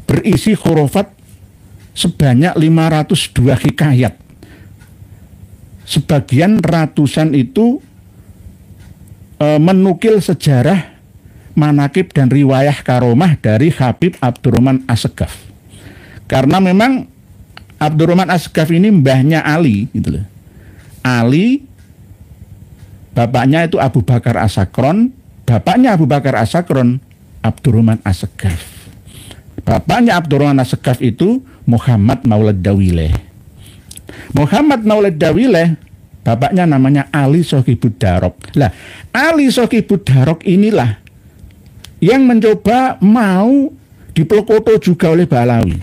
berisi hurufat sebanyak 502 hikayat. Sebagian ratusan itu menukil sejarah, manakib dan riwayah karomah dari Habib Abdurrahman As-Segaf. Karena memang Abdurrahman As-Segaf ini mbahnya Ali gitu loh. Ali bapaknya itu Abu Bakar As-Sakron, bapaknya Abu Bakar As-Sakron Abdurrahman As-Segaf. Bapaknya Abdurrahman As-Segaf itu Muhammad Maulid Dawileh. Muhammad Maulid Dawileh bapaknya namanya Ali Sohibud Darok. Lah, Ali Sohibud Darok inilah yang mencoba mau dipelkoto juga oleh Ba'alawi.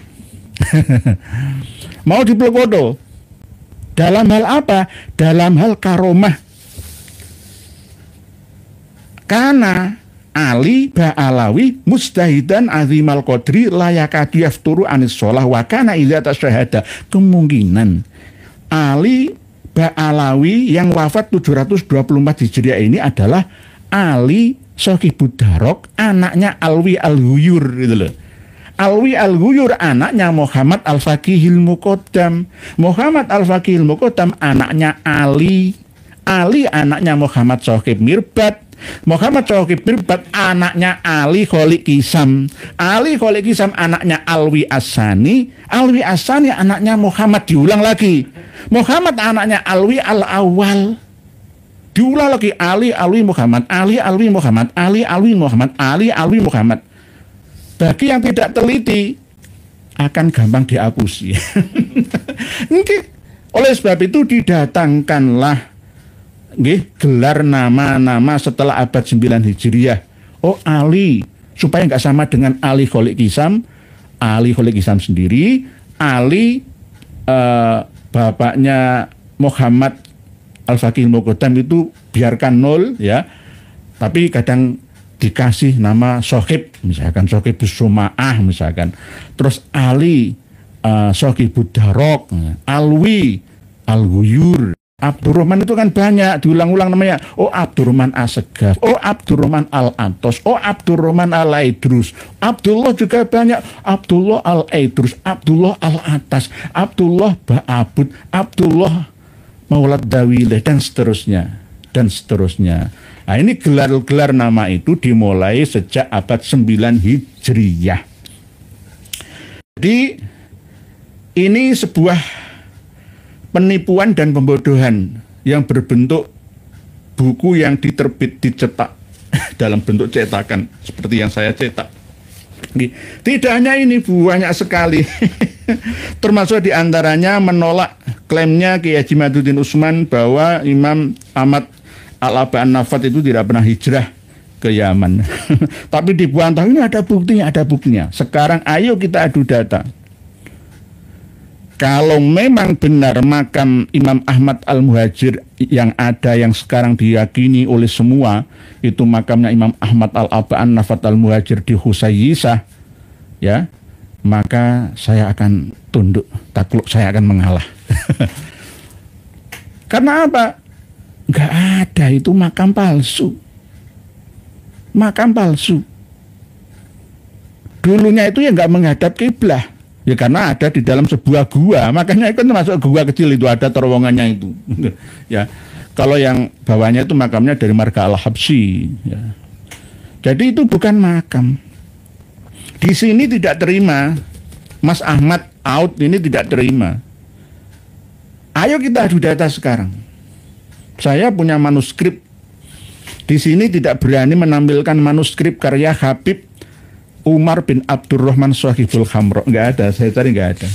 Mau dipelkoto. Dalam hal apa? Dalam hal karomah. Karena Ali Ba'alawi mustahidan azimal qadri layakadu yafturu anis sholah wa kana idza tasyahada. Kemungkinan Ali Ba'alawi yang wafat 724 Hijriah ini adalah Ali Sohibud Darok, anaknya Alwi Al-Ghuyur gitu loh. Alwi Al-Ghuyur anaknya Muhammad Al-Faqihil Muqaddam. Muhammad Al-Faqihil Muqaddam anaknya Ali. Ali anaknya Muhammad Sohib Mirbat. Muhammad Sohib Mirbat anaknya Ali Kholik Kisam. Ali Kholik Kisam anaknya Alwi As-Sani. Alwi As-Sani anaknya Muhammad, diulang lagi. Muhammad anaknya Alwi Al-Awwal. Diulang lagi Ali Alwi Muhammad, Ali Alwi Muhammad, Ali Alwi Muhammad, Ali Alwi Muhammad. Bagi yang tidak teliti akan gampang dihapusi. Oleh sebab itu didatangkanlah gelar nama-nama setelah abad 9 Hijriah. Oh, Ali, supaya nggak sama dengan Ali Kholik Kisam. Ali Kholik Kisam sendiri, Ali bapaknya Muhammad Al-Faqih Muqaddam itu biarkan nol ya. Tapi kadang dikasih nama Sohib, misalkan Sohib Suma'ah misalkan. Terus Ali Sohibud Darok, Alwi Al-Ghuyur. Abdurrahman itu kan banyak, diulang-ulang namanya. Oh, Abdurrahman As-Segaf, oh Abdurrahman Al-Atos, oh Abdurrahman Al-Aidrus. Abdullah juga banyak, Abdullah Al-Aidrus, Abdullah Al-Atas, Abdullah Ba'abud, Abdullah Maulid Dawileh, dan seterusnya. Dan seterusnya. Nah, ini gelar-gelar nama itu dimulai sejak abad 9 Hijriyah. Jadi ini sebuah penipuan dan pembodohan yang berbentuk buku yang dicetak dalam bentuk cetakan seperti yang saya cetak. Tidak hanya ini, banyak sekali. Termasuk diantaranya menolak klaimnya Kiai Haji Maduddin Usman bahwa Imam Ahmad Al-Aba An-Nafat itu tidak pernah hijrah ke Yaman. Tapi dibantah, ini ada buktinya. Sekarang ayo kita adu data. Kalau memang benar makam Imam Ahmad Al-Muhajir yang ada, yang sekarang diyakini oleh semua, itu makamnya Imam Ahmad Al-Aba An-Nafat Al-Muhajir di Husayyisah, ya, maka saya akan tunduk, takluk, saya akan mengalah. Karena apa? Nggak ada, itu makam palsu. Makam palsu. Dulunya itu ya nggak menghadap kiblah. Ya karena ada di dalam sebuah gua, makanya itu termasuk gua kecil itu, ada terowongannya itu. Ya, kalau yang bawahnya itu makamnya dari marga Al-Habsyi. Ya. Jadi itu bukan makam. Di sini tidak terima, Mas Ahmad out ini tidak terima. Ayo kita adu data sekarang. Saya punya manuskrip. Di sini tidak berani menampilkan manuskrip karya Habib Umar bin Abdurrahman Sohibul Khamro. Nggak ada, saya cari nggak ada.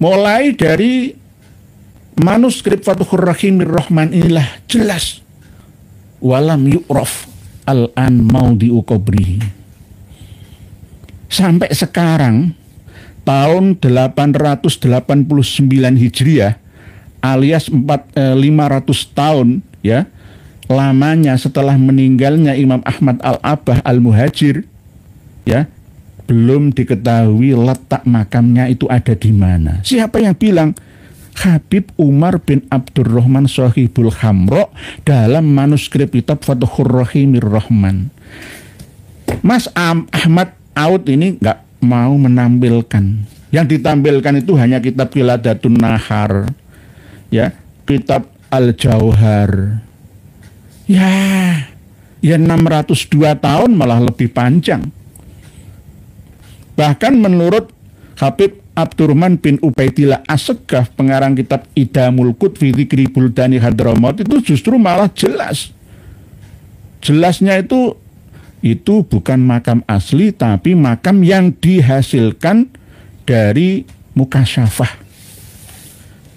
Mulai dari manuskrip Fathur Rahimir Rahman inilah jelas. Walam yu'raf al-an maudhi'u qabrihi. Sampai sekarang tahun 889 Hijriah alias 500 tahun ya lamanya setelah meninggalnya Imam Ahmad Al-Abah Al-Muhajir, ya, belum diketahui letak makamnya itu ada di mana. Siapa yang bilang? Habib Umar bin Abdurrahman Sohibul Khamro dalam manuskrip kitab Fathur Rahimir Rahman. Mas Ahmad Out ini nggak mau menampilkan. Yang ditampilkan itu hanya kitab Qiladatun Nahar, ya, kitab Al-Jauhar. Ya 602 tahun malah lebih panjang. Bahkan menurut Habib Abdurrahman bin Ubaidillah As-Segaf, pengarang kitab Idamul Qut fi Dzikri Buldani Hadramaut, itu justru malah jelas. Jelasnya itu bukan makam asli, tapi makam yang dihasilkan dari mukasyafah,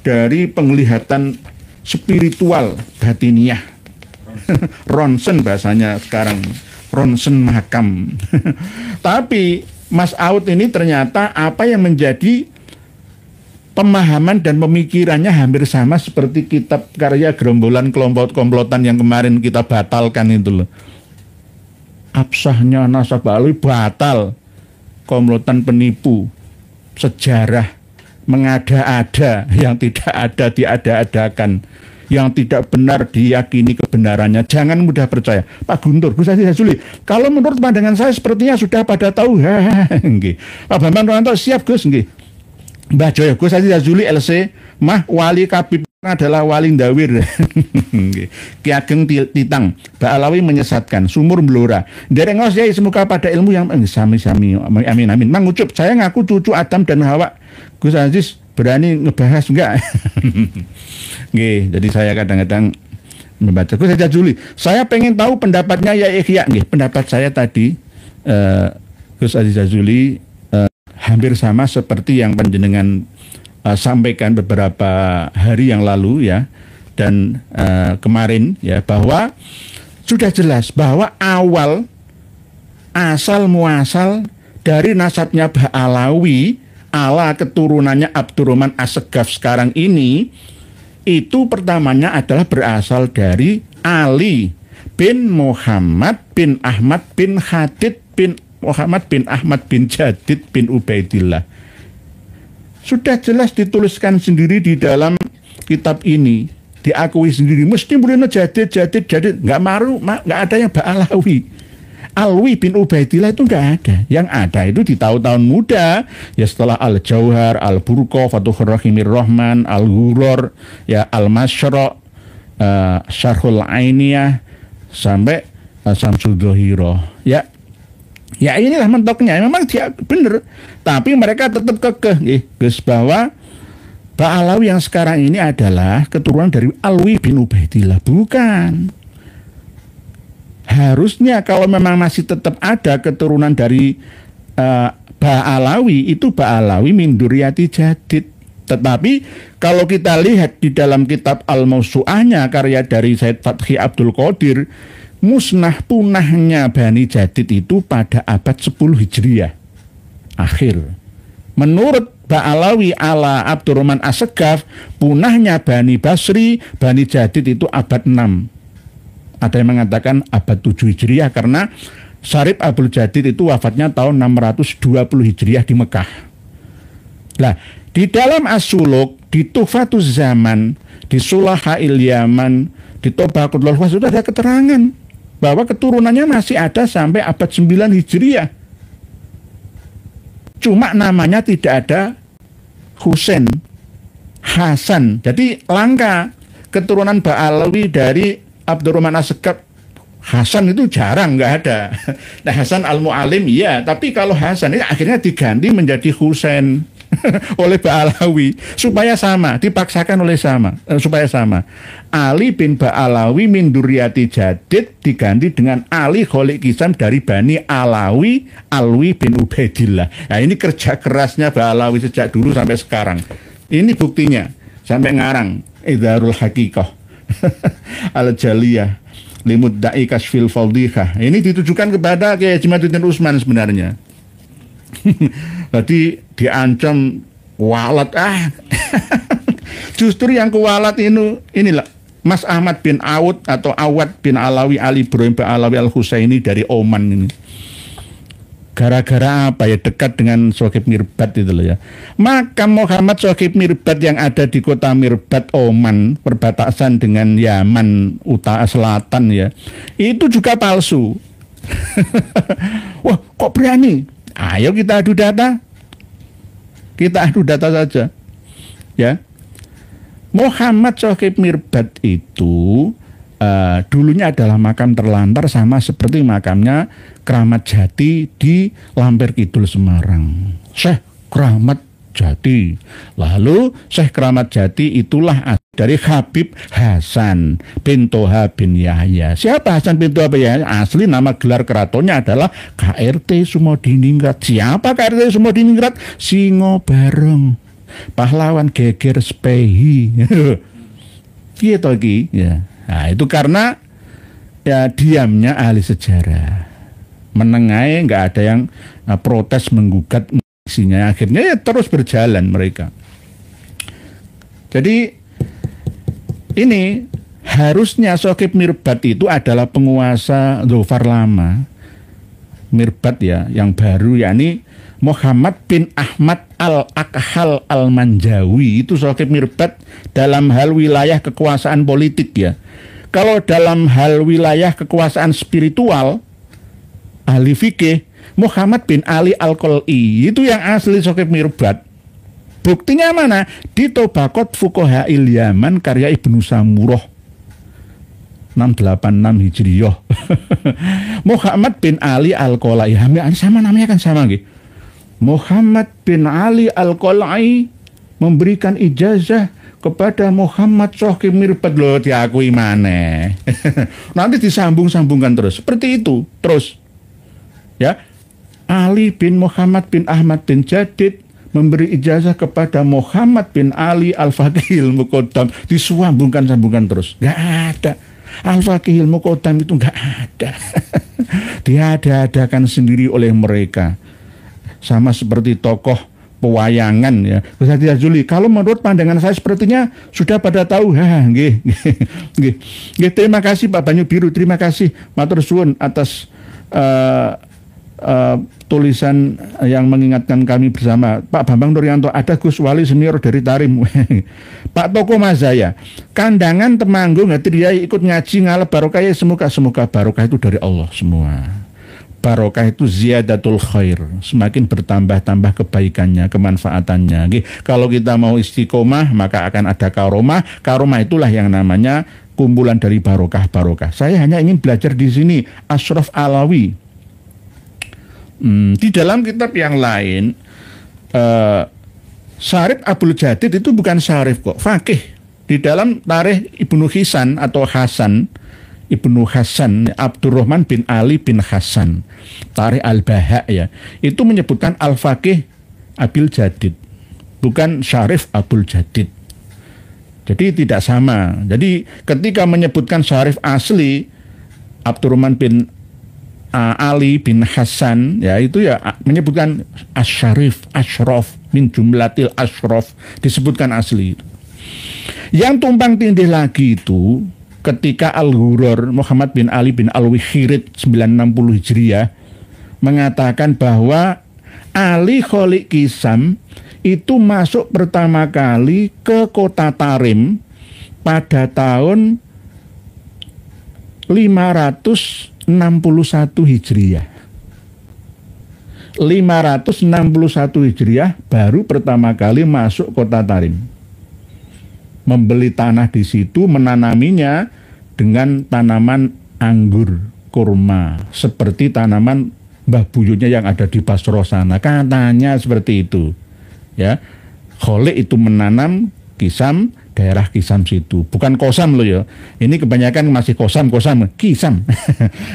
dari penglihatan spiritual batiniah. Ronsen bahasanya sekarang, ronsen makam. Tapi Mas Aud ini ternyata apa yang menjadi pemahaman dan pemikirannya hampir sama seperti kitab karya gerombolan komplotan yang kemarin kita batalkan itu loh. Absahnya nasabah alwi batal, komplotan penipu, sejarah mengada-ada, yang tidak ada diada-adakan, yang tidak benar diyakini kebenarannya. Jangan mudah percaya. Pak Guntur, Gus Haji Jazuli, kalau menurut pandangan saya sepertinya sudah pada tahu. Pak Bambang Romanto, siap Gus. Mbah Joyo, Gus Haji Jazuli LC, mah wali kabib adalah wali ndawir. Ki Ageng Titang, Mbak Alawi menyesatkan, sumur Blora. Derengos ya, semoga pada ilmu yang sami-sami, amin amin. Mang Ucup, saya ngaku cucu Adam dan Hawa. Gus Aziz berani ngebahas enggak? Jadi saya kadang-kadang membaca. Gus Haji Juli, saya pengen tahu pendapatnya ya Ikhya. Pendapat saya tadi, Gus Haji Jazuli, hampir sama seperti yang panjenengan sampaikan beberapa hari yang lalu ya, dan kemarin ya, bahwa sudah jelas bahwa awal asal muasal dari nasabnya Ba'alawi ala keturunannya Abdurrahman As-Segaf sekarang ini, itu pertamanya adalah berasal dari Ali bin Muhammad bin Ahmad bin Khadid bin Muhammad bin Ahmad bin Jadid bin Ubaidillah. Sudah jelas dituliskan sendiri di dalam kitab ini, diakui sendiri. Mesti mulanya Jadid, nggak ada yang Ba'alawi. Alwi bin Ubaidillah itu nggak ada. Yang ada itu di tahun-tahun muda, ya setelah Al-Jauhar, Al-Burqa, Fathur Rahimir Rahman, Al-Ghuror, ya Al-Masyra', Syarhul Ainiyah, sampai Syamsul Dhohiro. Ya inilah mentoknya. Memang dia benar, tapi mereka tetap kekeh Gus, bahwa Ba'alawi yang sekarang ini adalah keturunan dari Alwi bin Ubaidillah. Bukan. Harusnya kalau memang masih tetap ada keturunan dari Ba'alawi, itu Ba'alawi min Duryati Jadid. Tetapi kalau kita lihat di dalam kitab Al-Mawsu'ahnya karya dari Said Fathi Abdul Qadir, musnah punahnya Bani Jadid itu pada abad 10 Hijriah akhir. Menurut Ba'alawi ala Abdurrahman As-Segaf, punahnya Bani Basri, Bani Jadid itu abad 6. Ada yang mengatakan abad 7 Hijriah karena Syarif Abdul Jadid itu wafatnya tahun 620 Hijriah di Mekah. Nah, di dalam As-Suluk, di Tuhfatuz Zaman, di Sulahail Yaman, di Tobaqul Lughah sudah ada keterangan bahwa keturunannya masih ada sampai abad 9 Hijriah. Cuma namanya tidak ada Husain, Hasan. Jadi langka keturunan Ba'alawi dari Abdurrahman As-Segaf. Hasan itu jarang, nggak ada. Nah, Hasan Al-Mu'alim iya, tapi kalau Hasan ini akhirnya diganti menjadi Husain oleh Ba'alawi supaya sama, dipaksakan supaya sama. Ali bin Ba'alawi min Duryati Jadid diganti dengan Ali Kholik Kisam dari Bani Alawi, Alwi bin Ubaidillah. Nah, ini kerja kerasnya Ba'alawi sejak dulu sampai sekarang. Ini buktinya sampai ngarang Idharul Haqiqah Al-Jaliyah Limudda'i Kasfil Faldhihah. Ini ditujukan kepada Kiai Jimaduddin Utsman sebenarnya. Jadi diancam walat. Justru yang kuwalat inilah Mas Ahmad bin Awad atau Awad bin Alawi Ali Ibrahim Ba'alawi Al-Husaini dari Oman ini. Gara-gara apa ya, dekat dengan Sohib Mirbat itu loh ya. Makam Muhammad Sohib Mirbat yang ada di kota Mirbat Oman, perbatasan dengan Yaman utara selatan ya, itu juga palsu. Wah, kok berani? Ayo kita adu data. Kita adu data saja. Ya. Muhammad Sohib Mirbat itu dulunya adalah makam terlantar, sama seperti makamnya Keramat Jati di Lampir Kidul Semarang. Syekh Keramat Jati. Lalu Syekh Keramat Jati itulah dari Habib Hasan bin Toha bin Yahya. Siapa Hasan bin Toha bin Yahya? Asli nama gelar keratonnya adalah KRT Sumodiningrat. Siapa KRT Sumodiningrat? Singo Bareng, pahlawan geger Spehi. Gitu lagi ya. Nah, itu karena ya diamnya ahli sejarah. Menengahi, nggak ada yang protes menggugat isinya, akhirnya ya terus berjalan mereka. Jadi ini harusnya Sokib Mirbat itu adalah penguasa Dzofar lama, Mirbat ya, yang baru, yakni Muhammad bin Ahmad al-Akhal al-Manjawi. Itu Sokib Mirbat dalam hal wilayah kekuasaan politik ya. Kalau dalam hal wilayah kekuasaan spiritual, ahli fikih, Muhammad bin Ali Al-Qol'i itu yang asli Sokib Mirbat. Buktinya mana? Di Tobaqat Fuqahail Yaman karya Ibnu Samurah 686 Hijriyah. Muhammad bin Ali Al-Qol'i, sama namanya kan sama gitu. Muhammad bin Ali Al-Qol'i memberikan ijazah kepada Muhammad Sokib Mirbat, loh diakui mana. Nanti disambung-sambungkan terus seperti itu terus ya. Ali bin Muhammad bin Ahmad bin Jadid memberi ijazah kepada Muhammad bin Ali Al-Faqihil Muqaddam, disambungkan-sambungkan terus. Gak ada. Al-Faqihil Muqaddam itu gak ada. Diada-adakan sendiri oleh mereka. Sama seperti tokoh pewayangan ya. Ustaz Juli, kalau menurut pandangan saya sepertinya sudah pada tahu. Nggih. Terima kasih Pak Banyu Biru, terima kasih matur suwun atas tulisan yang mengingatkan kami bersama. Pak Bambang Nuryanto, ada Gus Wali senior dari Tarim. Pak Toko Mazaya, kandangan Temanggung Hatriyai ikut ngaji ngalep barokah ya, semoga barokah itu dari Allah semua. Barokah itu ziyadatul khair, semakin bertambah-tambah kebaikannya, kemanfaatannya. Kalau kita mau istiqomah maka akan ada karomah. Karomah itulah yang namanya kumpulan dari barokah. Saya hanya ingin belajar di sini Ashraf Alawi. Di dalam kitab yang lain, Syarif Abdul Jadid itu bukan syarif kok, fakih. Di dalam tarikh Ibnu Hisan atau Hasan, Ibnu Hasan Abdurrahman bin Ali bin Hasan, tarikh Al-Baha ya, itu menyebutkan Al-Faqih Abdul Jadid, bukan Syarif Abdul Jadid. Jadi tidak sama. Jadi ketika menyebutkan syarif asli Abdurrahman bin Ali bin Hasan ya, itu ya menyebutkan Asy-Syarif, Asyraf min jumlatil asyraf, disebutkan asli. Yang tumpang tindih lagi itu ketika Al-Ghurur Muhammad bin Ali bin Al-Wikhirid 960 Hijriah mengatakan bahwa Ali Kholik Kisam itu masuk pertama kali ke kota Tarim pada tahun 561 Hijriah. 561 Hijriah baru pertama kali masuk kota Tarim. Membeli tanah di situ, menanaminya dengan tanaman anggur, kurma, seperti tanaman Mbah Buyutnya yang ada di Basro sana. Katanya seperti itu. Ya. Kholik itu menanam Kisam, daerah Kisam situ, bukan Kosam loh ya. Ini kebanyakan masih Kisam.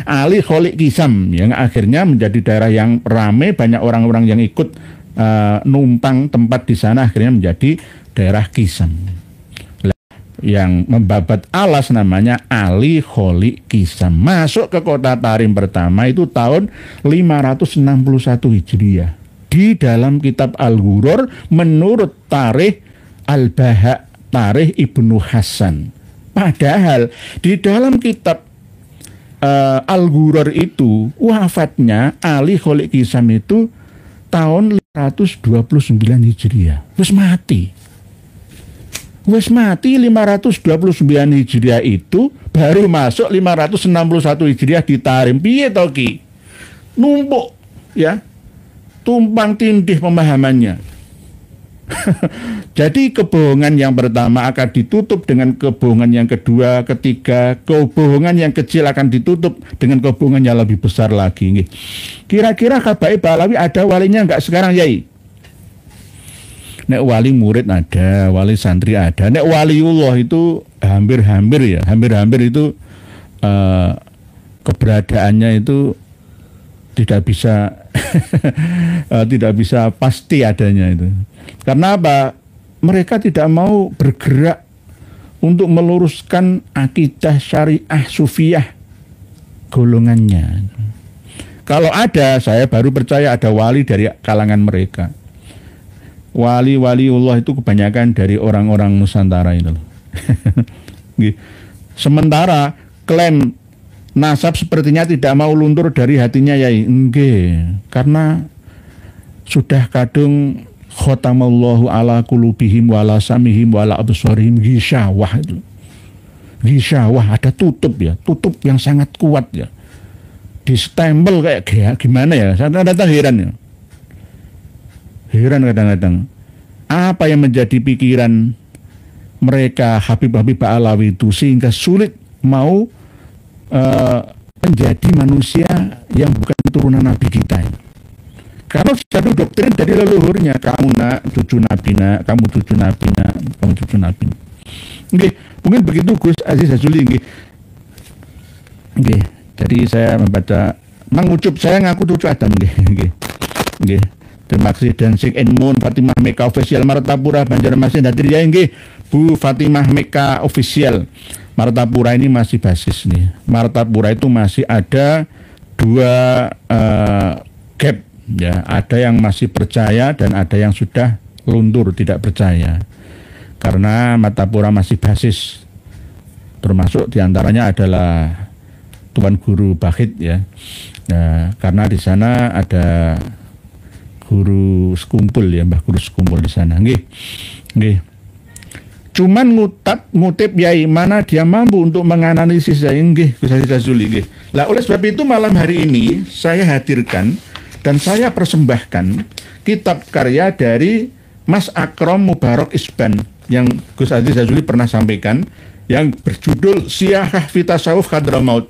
Ali Kholik Kisam yang akhirnya menjadi daerah yang ramai, banyak orang-orang yang ikut numpang tempat di sana, akhirnya menjadi daerah Kisam. Yang membabat alas namanya Ali Kholik Kisam. Masuk ke kota Tarim pertama itu tahun 561 Hijriah. Di dalam kitab Al-Ghurur menurut tarikh Al-Baha, tarikh Ibnu Hasan. Padahal di dalam kitab Al-Ghurur itu wafatnya Ali Kholik Kisam itu tahun 529 Hijriah. Wes mati 529 Hijriah itu, baru masuk 561 Hijriah di Tarim. Piye to ki? Numpuk ya. Tumpang tindih pemahamannya. Jadi kebohongan yang pertama akan ditutup dengan kebohongan yang kedua, ketiga, kebohongan yang kecil akan ditutup dengan kebohongan yang lebih besar lagi. Nggih. Kira-kira Habaib Alawi ada walinya enggak sekarang, Yai? Nek wali murid ada, wali santri ada. Nek waliullah itu hampir-hampir itu keberadaannya itu tidak bisa tidak bisa pasti adanya itu. Karena apa? Mereka tidak mau bergerak untuk meluruskan akidah syariah sufiyah golongannya. Kalau ada, saya baru percaya ada wali dari kalangan mereka. Wali-waliullah itu kebanyakan dari orang-orang Nusantara itu. Sementara klaim nasab sepertinya tidak mau luntur dari hatinya, Yai. Nggih, karena sudah kadung khotamallahu ala qulubihim wa ala samihim wa ala absarihim ghisyawah itu. Ghisyawah ada tutup ya, tutup yang sangat kuat ya. Distempel kayak gimana ya? Saya kadang-kadang heran ya. Heran kadang-kadang. Apa yang menjadi pikiran mereka Habib-Habib Alawi itu sehingga sulit mau menjadi manusia yang bukan turunan Nabi kita. Karena satu doktrin dari leluhurnya, kamu nak cucu Nabi nak, kamu cucu Nabi nak, kamu cucu Nabi. Oke, mungkin begitu Gus Aziz Hazuli. Oke, jadi saya membaca mengucup saya ngaku cucu Adam. Oke. Terima kasih dan Sik Enmun Fatimah Meka Official Martapura Banjarmasin hadir ya nggih Bu Fatimah Meka Official. Martapura ini masih basis nih. Martapura itu masih ada dua gap ya, ada yang masih percaya dan ada yang sudah luntur tidak percaya. Karena Martapura masih basis. Termasuk diantaranya adalah Tuan Guru Bahid ya. Nah, karena di sana ada guru sekumpul ya, Mbah Guru sekumpul di sana. Nggih. Cuman ngutip Yai mana dia mampu untuk menganalisis saya. Nggih, Gus Aziz Hazuli nggih. Lah oleh sebab itu malam hari ini saya hadirkan dan saya persembahkan kitab karya dari Mas Akrom Mubarok Isban yang Gus Aziz Hazuli pernah sampaikan yang berjudul Siyahah fi Tasawuf Hadramaut,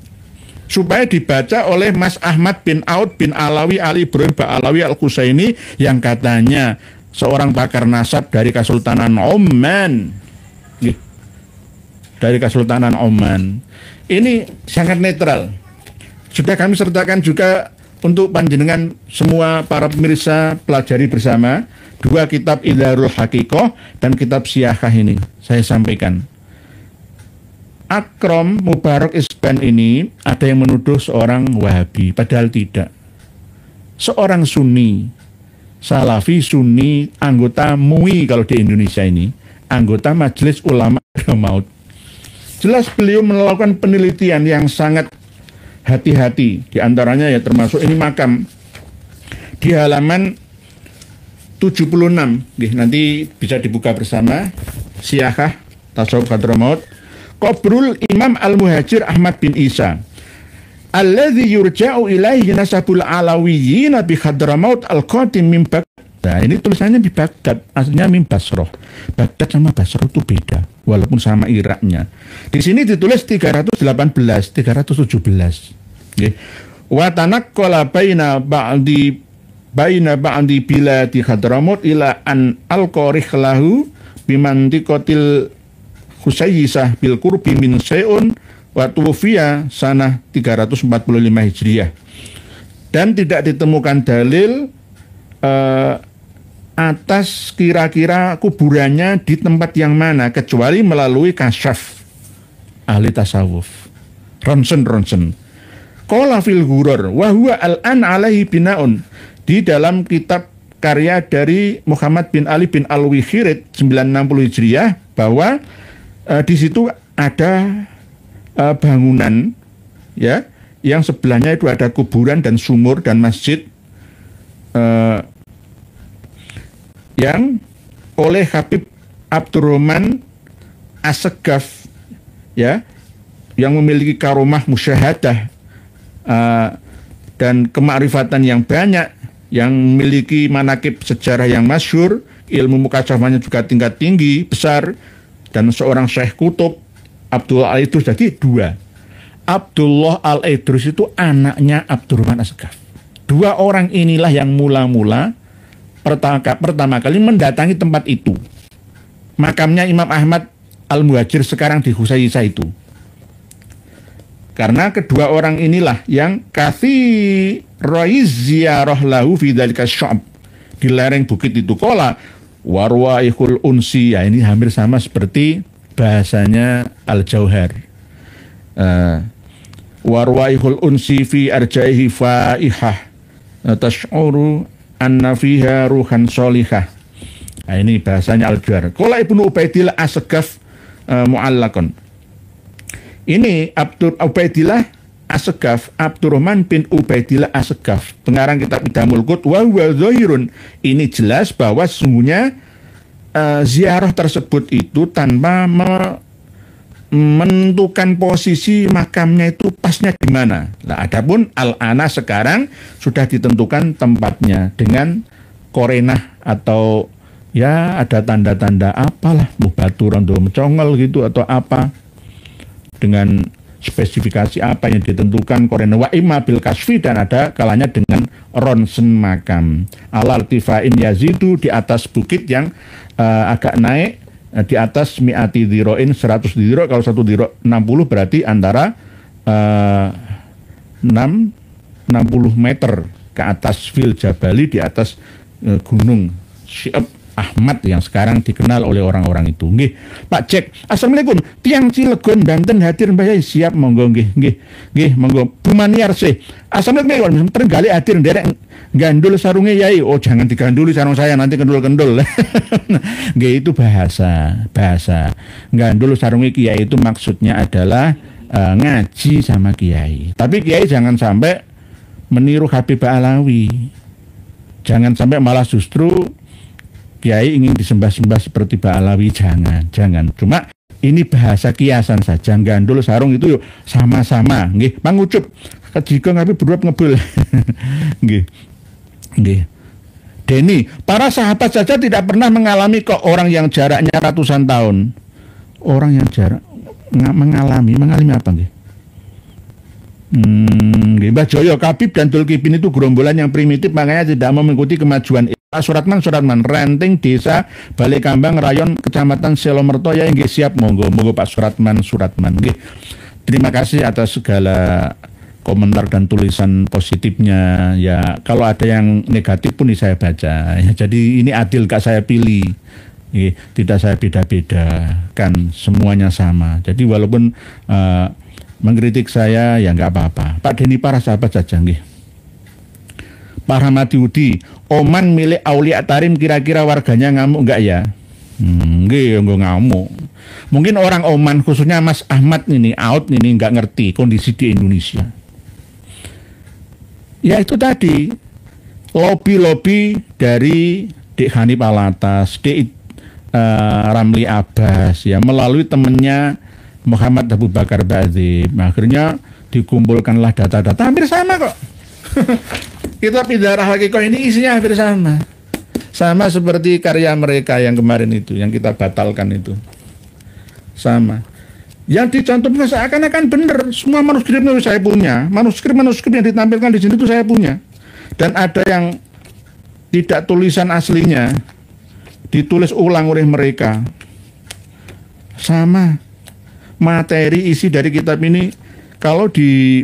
supaya dibaca oleh Mas Ahmad bin Aud bin Alawi Ali Ibrahim Ba'alawi Al-Husaini yang katanya seorang pakar nasab dari Kesultanan Oman. Dari Kesultanan Oman. Ini sangat netral. Sudah kami sertakan juga untuk panjenengan semua para pemirsa pelajari bersama dua kitab Idharul Hakikoh dan kitab Siyahah ini. Saya sampaikan. Akrom Mubarok Isban ini ada yang menuduh seorang Wahabi, padahal tidak. Seorang Sunni, Salafi Sunni, anggota MUI kalau di Indonesia ini, anggota Majelis Ulama Hadramaut. Jelas beliau melakukan penelitian yang sangat hati-hati, di antaranya ya termasuk ini makam di halaman 76. Nanti bisa dibuka bersama Siyahah Tasawuf Hadramaut. Qabrul Imam Al-Muhajir Ahmad bin Isa alladzi yurja'u ilaihi nasabul alawiyyin bi Hadramaut al-Qadim min Baghdad. Nah, ini tulisannya di Baghdad, aslinya min Basrah. Baghdad sama Basrah itu beda, walaupun sama Iraknya. Di sini ditulis 317. Nggih. Wa tanaqqala baina ba'di biladi Hadramaut ila an al-qarih lahu bimantiqatil Husayyisah bil qurbi min Seun wa tuwfiya sanah 345 Hijriah. Dan tidak ditemukan dalil atas kira-kira kuburannya di tempat yang mana kecuali melalui kasyaf ahli tasawuf. Ronsen. Qala fil Ghurur wa huwa al-an alaihi binaun, di dalam kitab karya dari Muhammad bin Ali bin Al-Wikhirid 960 Hijriah bahwa di situ ada bangunan ya yang sebelahnya itu ada kuburan dan sumur dan masjid yang oleh Habib Abdurrahman As-Segaf ya, yang memiliki karomah musyahadah dan kemakrifatan yang banyak, yang memiliki manakib sejarah yang masyhur, ilmu mukasyafahnya juga tingkat tinggi, besar, dan seorang Syekh Kutub, Abdullah Al-Idrus. Jadi dua. Abdullah Al-Idrus itu anaknya Abdurrahman As-Sagaf. Dua orang inilah yang mula-mula pertama kali mendatangi tempat itu. Makamnya Imam Ahmad Al-Muhajir sekarang di Husaisah itu. Karena kedua orang inilah yang kathiroi ziyarah lahu fi dzalika syu'ab, di lereng bukit itu. Qala warwaihul unsi, ya ini hampir sama seperti bahasanya Al-Jauhar. Warwaihul unsi fi arjaihi faihah tash'uru anna fiha ruhan sholihah. Nah, ini bahasanya Al-Jauhar. Qala Ibnu Ubaidillah As-Sagaf mu'allakun. Ini Ubaidillah As-Sagaf, Abdurrahman bin Ubaidillah As-Sagaf, pengarang kitab Idamul Qut, wa huwa zahirun. Ini jelas bahwa sesungguhnya ziarah tersebut itu tanpa menentukan posisi makamnya itu pasnya di mana. Nah, adapun al-ana sekarang sudah ditentukan tempatnya dengan korenah atau ya ada tanda-tanda apalah, batu rondo mencongol gitu atau apa, dengan spesifikasi apa yang ditentukan korenah wa imma bil kasfi, dan ada kalanya dengan ronsen makam alal tifain yazidu, di atas bukit yang agak naik, di atas mi'ati dhiro'in 100 dhiro. Kalau 1 dhiro 60 berarti antara 60 meter ke atas fil jabali, di atas gunung Syekh Ahmad yang sekarang dikenal oleh orang-orang itu. Nggih, Pak Cek. Assalamualaikum. Tiang Cilegon Banten hadir Mbah Yai. Siap, monggo nggih. Nggih, monggo. Bu Maniar sih. Assalamualaikum. Tergali hadir nderek gandul sarunge Yai. Oh, jangan diganduli sarung saya, nanti kendul-kendul. Nggih, itu bahasa. Gandul sarunge Kiai itu maksudnya adalah ngaji sama Kiai. Tapi Kiai jangan sampai meniru Habib Alawi. Jangan sampai malah justru Kiai ingin disembah-sembah seperti Pak Alawi, jangan. Cuma ini bahasa kiasan saja. Gandul sarung itu sama-sama. Nggih, Mang Ucup. Jika ngapi beruap ngebul. Nggih. Denny, para sahabat saja tidak pernah mengalami kok orang yang jaraknya ratusan tahun. Orang yang jarak mengalami apa nggih? Mbah Joyo, Kabib dan Dulkifin itu gerombolan yang primitif, makanya tidak mau mengikuti kemajuan. Suratman Ranting, Desa Balekambang, Rayon, Kecamatan Selomerto. Ya nggih, siap, monggo Pak Suratman nggih. Terima kasih atas segala komentar dan tulisan positifnya. Ya, kalau ada yang negatif pun saya baca. Ya, jadi ini adil Kak, saya pilih. Tidak saya beda-bedakan, semuanya sama. Jadi walaupun mengkritik saya ya nggak apa-apa. Pak Denny, para sahabat saja nggih. Pak Rahmadi Udi, Oman milik Aulia Tarim, kira-kira warganya ngamuk nggak ya? Nggih, nggak ngamuk. Mungkin orang Oman, khususnya Mas Ahmad ini nggak ngerti kondisi di Indonesia. Ya itu tadi, lobby dari Dek Hanif Alatas, Dek Ramli Abbas, ya melalui temannya Muhammad Abu Bakar Ba'adzib. Akhirnya dikumpulkanlah data-data hampir sama kok. Kitab Idarah Hakikoh ini isinya hampir sama. Sama seperti karya mereka yang kemarin itu, yang kita batalkan itu. Sama. Yang dicantumkan seakan-akan benar. Semua manuskripnya saya punya. Manuskrip yang ditampilkan di sini itu saya punya. Dan ada yang tidak tulisan aslinya, ditulis ulang oleh mereka. Sama. Materi isi dari kitab ini, kalau di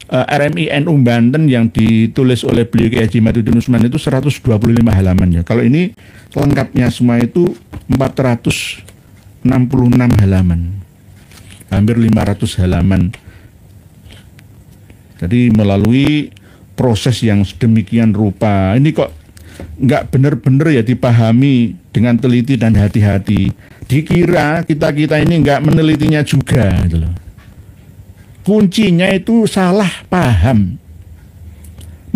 RMI NU Banten yang ditulis oleh beliau Kiai Haji Maduddin Usman itu 125 halaman ya. Kalau ini lengkapnya semua itu 466 halaman. Hampir 500 halaman. Jadi melalui proses yang sedemikian rupa. Ini kok nggak benar-benar ya dipahami dengan teliti dan hati-hati. Dikira kita ini nggak menelitinya juga gitu loh. Kuncinya itu salah paham.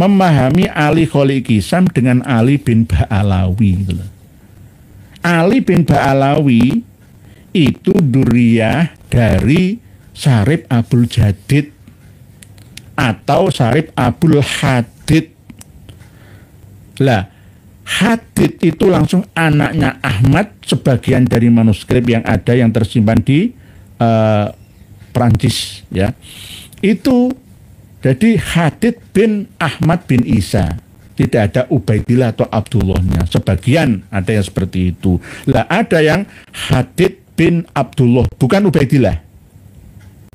Memahami Ali Kholiq Hisam dengan Ali bin Ba'alawi gitu loh. Ali bin Ba'alawi itu duriyah dari Syarif Abdul Jadid atau Syarif Abdul Hadid. Lah, Hadid itu langsung anaknya Ahmad, sebagian dari manuskrip yang ada yang tersimpan di Prancis ya. Itu jadi Hadid bin Ahmad bin Isa. Tidak ada Ubaidillah atau Abdullahnya. Sebagian ada yang seperti itu. Lah ada yang Hadid bin Abdullah, bukan Ubaidillah.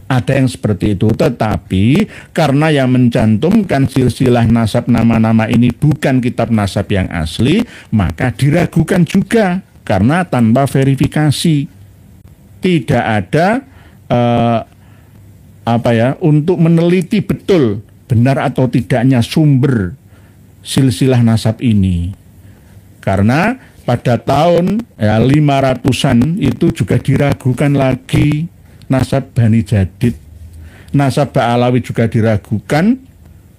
Ada yang seperti itu, tetapi karena yang mencantumkan silsilah nasab nama-nama ini bukan kitab nasab yang asli, maka diragukan juga karena tanpa verifikasi. Tidak ada untuk meneliti betul benar atau tidaknya sumber silsilah nasab ini. Karena pada tahun 500-an itu juga diragukan lagi nasab Bani Jadid, nasab Ba'alawi juga diragukan,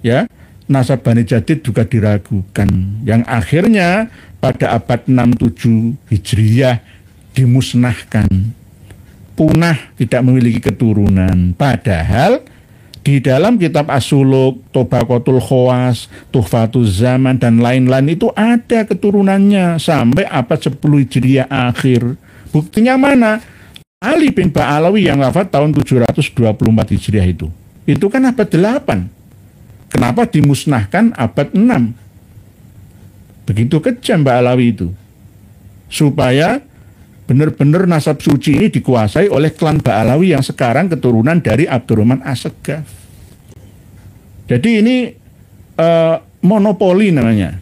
ya, nasab Bani Jadid juga diragukan. Yang akhirnya pada abad 67 Hijriyah dimusnahkan, punah, tidak memiliki keturunan. Padahal di dalam kitab As-Suluk, Tobaqatul Khawas, Tuhfatuz Zaman dan lain-lain itu ada keturunannya sampai abad 10 Hijriyah akhir. Buktinya mana? Ali bin Ba'alawi yang wafat tahun 724 Hijriah itu kan abad 8. Kenapa dimusnahkan abad 6? Begitu kejam Ba'alawi itu. Supaya benar-benar nasab suci ini dikuasai oleh klan Ba'alawi yang sekarang keturunan dari Abdurrahman As-Saggaf. Jadi ini monopoli namanya.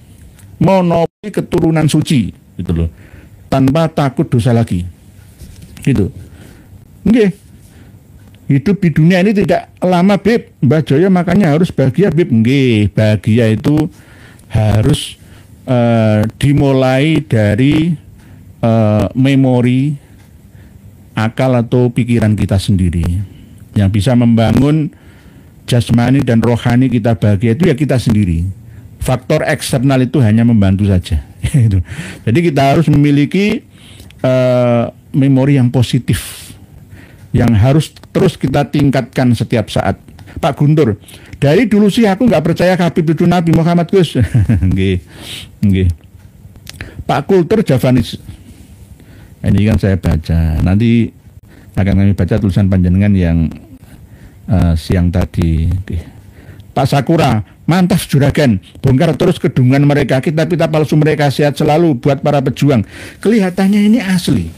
Monopoli keturunan suci gitu loh. Tanpa takut dosa lagi. Gitu. Nggih. Hidup di dunia ini tidak lama, Bib. Mbah Joyo makanya harus bahagia, Bib. Nggih, bahagia itu harus dimulai dari memori, akal atau pikiran kita sendiri. Yang bisa membangun jasmani dan rohani kita bahagia itu ya kita sendiri. Faktor eksternal itu hanya membantu saja. Jadi kita harus memiliki memori yang positif, yang harus terus kita tingkatkan setiap saat. Pak Guntur, dari dulu sih aku nggak percaya Habib itu Nabi Muhammad Gus. Nggih, nggih. Pak Kultur Javanis, ini kan saya baca. Nanti akan kami baca tulisan panjenengan yang siang tadi. Pak Sakura, mantap juragan, bongkar terus kedungan mereka, kitab-kitab palsu mereka, sehat selalu buat para pejuang. Kelihatannya ini asli.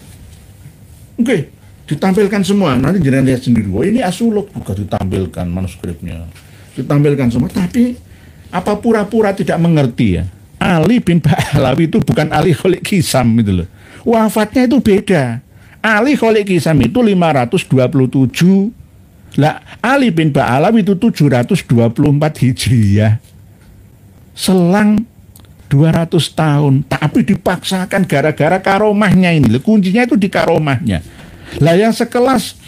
Oke. Ditampilkan semua, nanti jangan lihat sendiri. Wah, ini As-Suluk juga ditampilkan manuskripnya, ditampilkan semua. Tapi apa pura-pura tidak mengerti ya? Ali bin Ba'alawi itu bukan Ali Kholik Kisam gitu loh. Wafatnya itu beda. Ali Kholik Kisam itu 527. Lah Ali bin Ba'alawi itu 724 Hijriyah. Selang 200 tahun, tapi dipaksakan gara-gara karomahnya ini. Kuncinya itu di karomahnya. Lah yang sekelas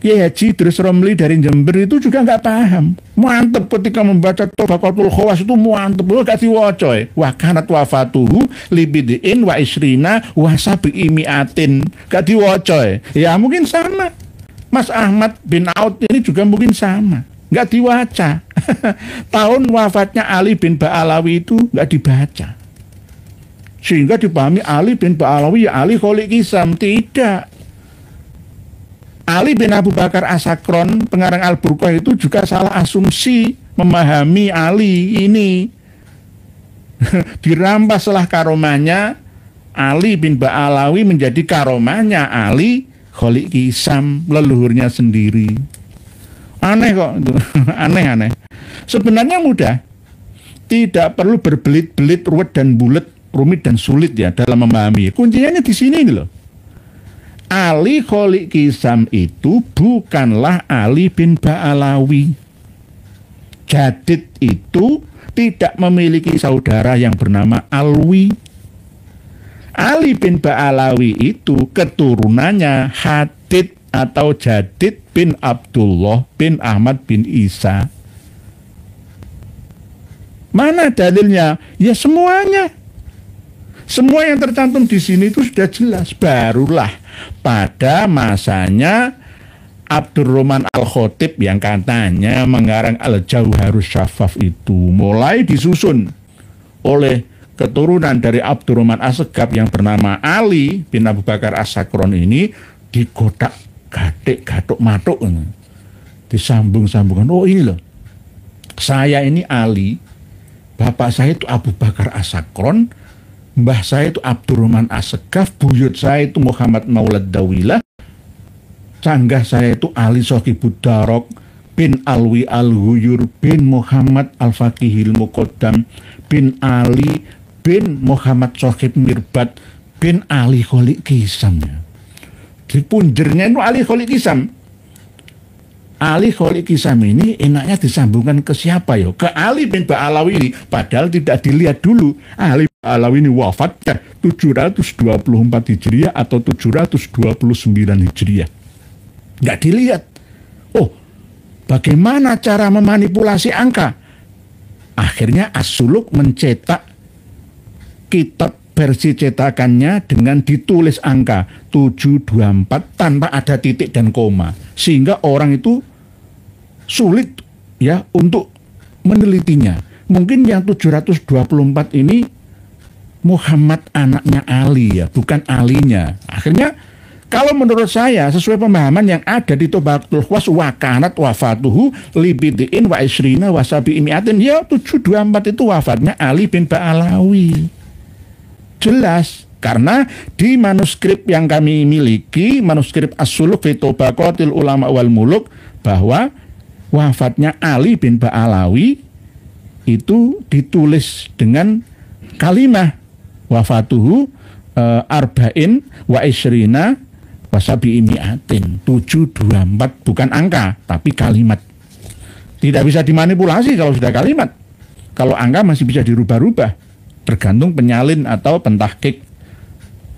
Kiai Haji Idris Romli dari Jember itu juga nggak paham. Mantep ketika membaca Tobaqatul Khawas itu mantep. Gak diwacoy. Wa kanat wafatuhu libidiin wa isrina wa sabi'i mi'atin. Gak diwacoy. Ya mungkin sama. Mas Ahmad bin Aud ini juga mungkin sama. Gak diwaca. Tahun wafatnya Ali bin Ba'alawi itu gak dibaca. Sehingga dipahami Ali bin Ba'alawi ya Ali Kholik Kisam. Tidak. Ali bin Abu Bakar As-Sakron, pengarang Al-Burqah itu juga salah asumsi memahami Ali ini. Dirampaslah karomahnya Ali bin Ba'alawi menjadi karomahnya Ali Kholik Kisam, leluhurnya sendiri. Aneh kok itu. Aneh-aneh. Sebenarnya mudah. Tidak perlu berbelit-belit, ruwet dan bulet, rumit dan sulit ya dalam memahami. Kuncinya di sini loh. Ali Kholik Kisam itu bukanlah Ali bin Ba'alawi. Jadid itu tidak memiliki saudara yang bernama Alwi. Ali bin Ba'alawi itu keturunannya Hadid atau Jadid bin Abdullah bin Ahmad bin Isa. Mana dalilnya? Ya semuanya. Semua yang tercantum di sini itu sudah jelas. Barulah pada masanya Abdurrahman Al-Khatib yang katanya mengarang Al-Jauharus Syafaf itu mulai disusun oleh keturunan dari Abdurrahman As-Segaf yang bernama Ali bin Abu Bakar As-Sakron ini digodak gatik gatuk matuk, disambung-sambungkan. Oh ini loh, saya ini Ali, bapak saya itu Abu Bakar As-Sakron, mbah saya itu Abdurrahman As-Segaf, buyut saya itu Muhammad Maulad Dawilah, canggah saya itu Ali Sohibud Darok bin Alwi Al-Huyur bin Muhammad Al-Faqihil Muqaddam bin Ali bin Muhammad Sohib Mirbat bin Ali Kholik Kisam. Di punjernya itu Ali Kholik Kisam. Ali Kholik Kisam ini enaknya disambungkan ke siapa ya? Ke Ali bin Ba'alawi ini. Padahal tidak dilihat dulu. Ali bin Ba'alawi ini wafat 724 Hijriah atau 729 Hijriah. Nggak dilihat. Oh, bagaimana cara memanipulasi angka? Akhirnya As-Suluk mencetak kitab versi cetakannya dengan ditulis angka 724 tanpa ada titik dan koma. Sehingga orang itu sulit ya untuk menelitinya. Mungkin yang 724 ini Muhammad anaknya Ali ya, bukan alinya. Akhirnya kalau menurut saya sesuai pemahaman yang ada di Tabaqatul Khawas wakanat wafatuhu libidiin wa isrina wa sabi'imiatin, ya 724 itu wafatnya Ali bin Ba'alawi. Jelas, karena di manuskrip yang kami miliki, manuskrip As-Suluk fi Tabaqatil Ulama wal Muluk, bahwa wafatnya Ali bin Ba'alawi itu ditulis dengan kalimah wafatuhu arba'in wa isrina wasabi imiatin, 724, bukan angka tapi kalimat. Tidak bisa dimanipulasi kalau sudah kalimat. Kalau angka masih bisa dirubah-rubah, tergantung penyalin atau pentahqiq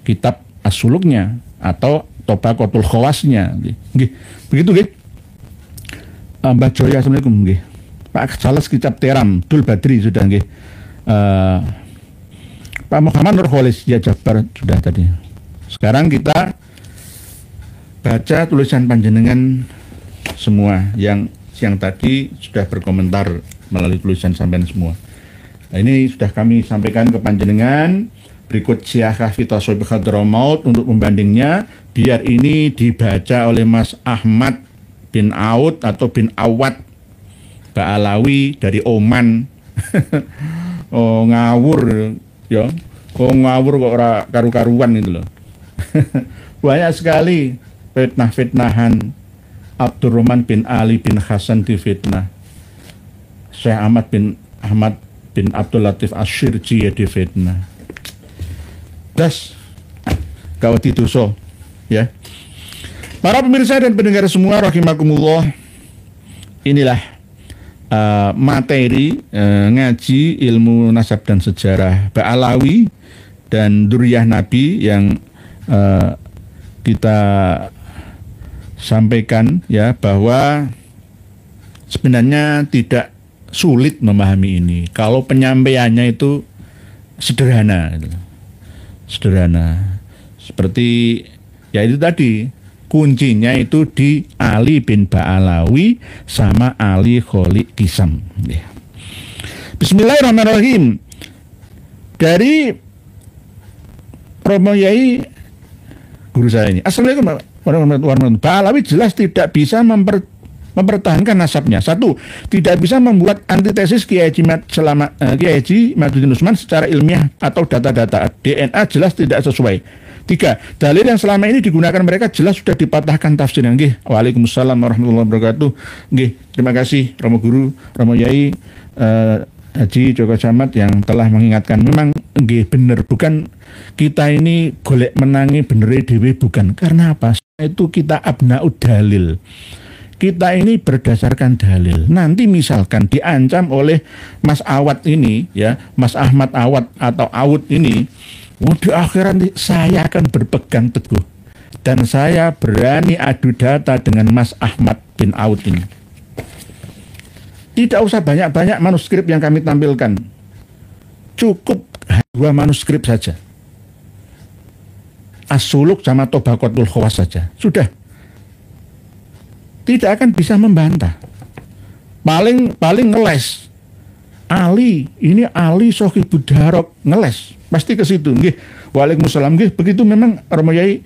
kitab As-Suluknya atau Tabaqatul Khawasnya. Begitu nggih. Mbak Joya, assalamualaikum nggih. Pak Sales kitab Teram Dul Badri sudah nggih. Pak Muhammad Nur Kholis ya Jabar sudah tadi. Sekarang kita baca tulisan panjenengan semua yang siang tadi sudah berkomentar melalui tulisan sampean semua. Nah, ini sudah kami sampaikan ke panjenengan. Berikut Syiah Fitasobi Hadramaut untuk pembandingnya, biar ini dibaca oleh Mas Ahmad bin Aud atau bin Awad Ba'alawi dari Oman. Oh ngawur ya. Oh ngawur kok ora karu-karuan itu loh. Banyak sekali fitnah-fitnahan. Abdurrahman bin Ali bin Hasan difitnah. Syekh Ahmad bin Abdul Latif Asyirji ya difitnah. Das kau tituso ya. Para pemirsa dan pendengar semua rahimakumullah, inilah materi ngaji ilmu nasab dan sejarah Ba'alawi dan Duriyah Nabi yang kita sampaikan ya, bahwa sebenarnya tidak sulit memahami ini kalau penyampaiannya itu sederhana gitu. Sederhana seperti ya itu tadi, kuncinya itu di Ali bin Ba'alawi sama Ali Kholik Kisam ya. Bismillahirrahmanirrahim. Dari Romo Yai guru saya ini, assalamualaikum warahmatullahi wabarakatuh. Ba'alawi jelas tidak bisa mempertahankan nasabnya. Satu, tidak bisa membuat antitesis Kiai Haji Madudin Usman secara ilmiah atau data-data DNA jelas tidak sesuai. Tiga, dalil yang selama ini digunakan mereka jelas sudah dipatahkan tafsirnya. Nggih, waalaikumsalam warahmatullahi wabarakatuh. Nggih, terima kasih Romo Guru, Romo Yai Haji Joko Camat yang telah mengingatkan. Memang nggih bener, bukan kita ini golek menangi bener dhewe, bukan. Karena apa? Itu kita abnaud dalil. Kita ini berdasarkan dalil. Nanti misalkan diancam oleh Mas Awad ini ya, Mas Ahmad Awad atau Awud ini, di akhirat saya akan berpegang teguh dan saya berani adu data dengan Mas Ahmad bin Awud ini. Tidak usah banyak-banyak manuskrip yang kami tampilkan, cukup 2 manuskrip saja, As-Suluk sama Tabaqatul Khawas saja, sudah. Tidak akan bisa membantah. Paling ngeles Ali, ini Ali Sohibud Darok ngeles, pasti ke situ. Nggih, waalaikumsalam. Nggih, begitu memang Romo Yai,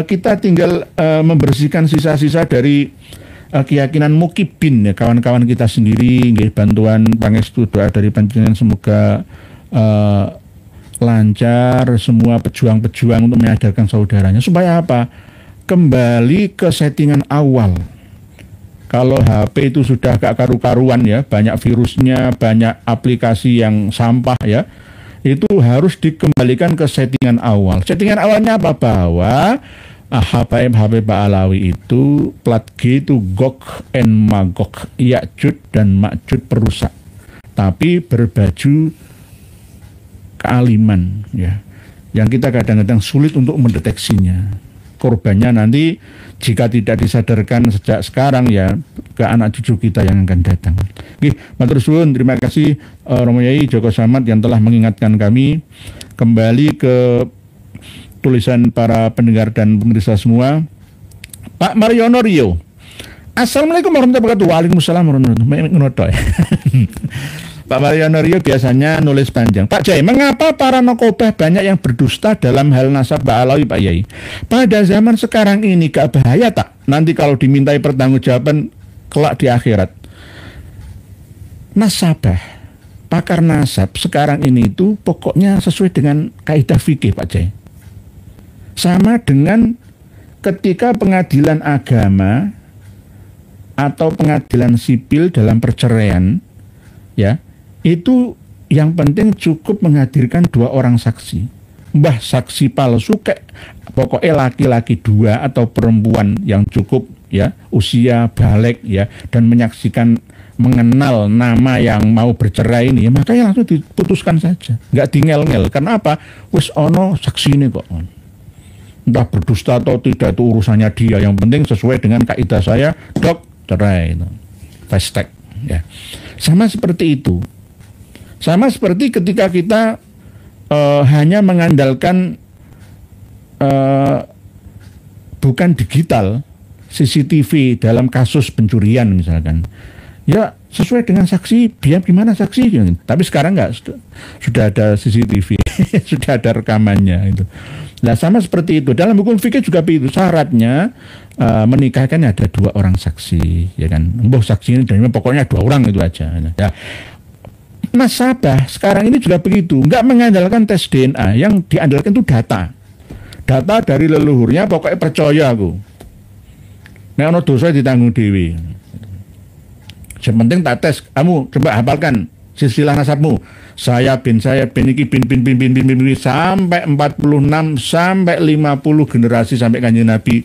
kita tinggal membersihkan sisa-sisa dari keyakinan mukibin ya, kawan-kawan kita sendiri. Nggih, bantuan pangestu doa dari panjenengan semoga lancar semua pejuang-pejuang untuk menyadarkan saudaranya supaya apa? Kembali ke settingan awal. Kalau HP itu sudah gak karu-karuan ya, banyak virusnya, banyak aplikasi yang sampah ya, itu harus dikembalikan ke settingan awal. Settingan awalnya apa? Bahwa HPM Pak Alawi itu plat G itu Gog and Magog, Ya'jud dan Ma'jud perusak, tapi berbaju kealiman ya, yang kita kadang-kadang sulit untuk mendeteksinya. Korbannya nanti jika tidak disadarkan sejak sekarang ya ke anak cucu kita yang akan datang. Oke, matur suwun, terima kasih Romo Yai Joko Samad yang telah mengingatkan kami kembali ke tulisan para pendengar dan pemirsa semua. Pak Mariono Rio, Assalamualaikum warahmatullahi wabarakatuh. Waalaikumsalam warahmatullahi wabarakatuh. Pak Mariono Rio biasanya nulis panjang. Pak Jai, mengapa para nakobah banyak yang berdusta dalam hal nasab Pak Alawi, Pak Yai? Pada zaman sekarang ini gak bahaya tak? Nanti kalau dimintai pertanggungjawaban kelak di akhirat. Nasabah, pakar nasab sekarang ini itu pokoknya sesuai dengan kaidah fikih, Pak Jai. Sama dengan ketika pengadilan agama atau pengadilan sipil dalam perceraian, ya, itu yang penting cukup menghadirkan 2 orang saksi. Mbah saksi palsu kayak pokoknya laki-laki 2 atau perempuan yang cukup ya usia balik ya dan menyaksikan mengenal nama yang mau bercerai ini ya, makanya langsung diputuskan saja, nggak dingel-ngel. Karena apa? Wis ono saksi ini kok. Entah berdusta atau tidak itu urusannya dia, yang penting sesuai dengan kaidah saya, dok, cerai itu. Fast track ya. Sama seperti itu. Sama seperti ketika kita hanya mengandalkan bukan digital, CCTV dalam kasus pencurian misalkan. Ya sesuai dengan saksi, biar gimana saksi. Tapi sekarang enggak, sudah ada CCTV, sudah ada rekamannya itu. Nah sama seperti itu. Dalam hukum fikih juga begitu. Syaratnya menikahkan ada 2 orang saksi, ya kan. Mbah saksi ini dan pokoknya 2 orang itu aja. Ya. Nasabah sekarang ini juga begitu, nggak mengandalkan tes DNA, yang diandalkan itu data dari leluhurnya, pokoknya percaya aku. Nek ono dosa ditanggung dewi. Yang penting tak tes, kamu coba hafalkan silsilah nasabmu. Saya bin iki bin sampai 46 sampai 50 generasi sampai Kanjeng Nabi.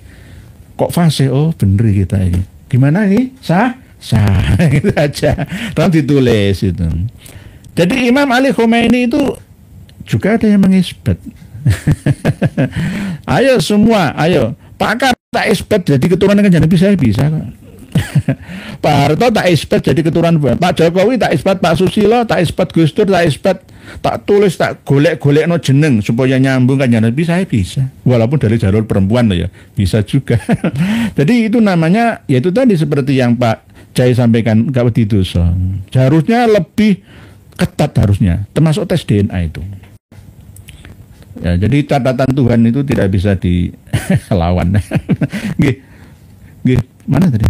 Kok fase? Oh bener kita ini. Gimana ini? Sah itu aja. Lalu ditulis itu. Jadi Imam Ali Khomeini itu juga ada yang mengisbat. Ayo semua, ayo. Pakar tak isbat jadi keturunan Kanjeng Nabi, saya bisa kok. Pak Harto tak isbat jadi keturunan Pak Jokowi, tak isbat Pak Susilo, tak isbat Gus Dur, tak isbat, tak tulis, tak golek-golek no jeneng supaya nyambung Kanjeng Nabi, saya bisa. Walaupun dari jalur perempuan loh ya, bisa juga. Jadi itu namanya, yaitu tadi seperti yang Pak Jai sampaikan, gak begitu so. Harusnya lebih ketat harusnya, termasuk tes DNA itu. Ya, jadi catatan Tuhan itu tidak bisa dilawan. Nggih, mana tadi?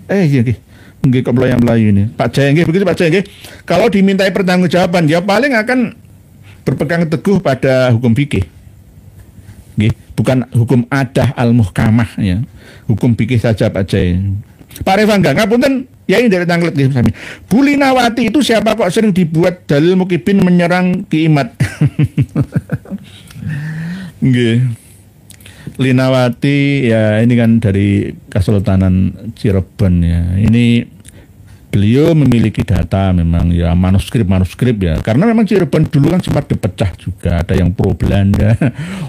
Iya, nggih kok Melayu ini. Pak Jai, nggih begitu Pak Jai, nggih. Kalau dimintai pertanggungjawaban, ya paling akan berpegang teguh pada hukum fikih. Nggih, bukan hukum adah al-muhkamah ya. Hukum fikih saja Pak Jai. Pak Revangga, ngapunten, ya ini dari tanglet nggih sami. Bu Linawati itu siapa kok sering dibuat dalil mukibin menyerang Ki Imat? Nggih. Linawati ya ini kan dari Kesultanan Cirebon ya. Ini beliau memiliki data memang ya, manuskrip ya. Karena memang Cirebon dulu kan sempat dipecah juga, ada yang pro Belanda.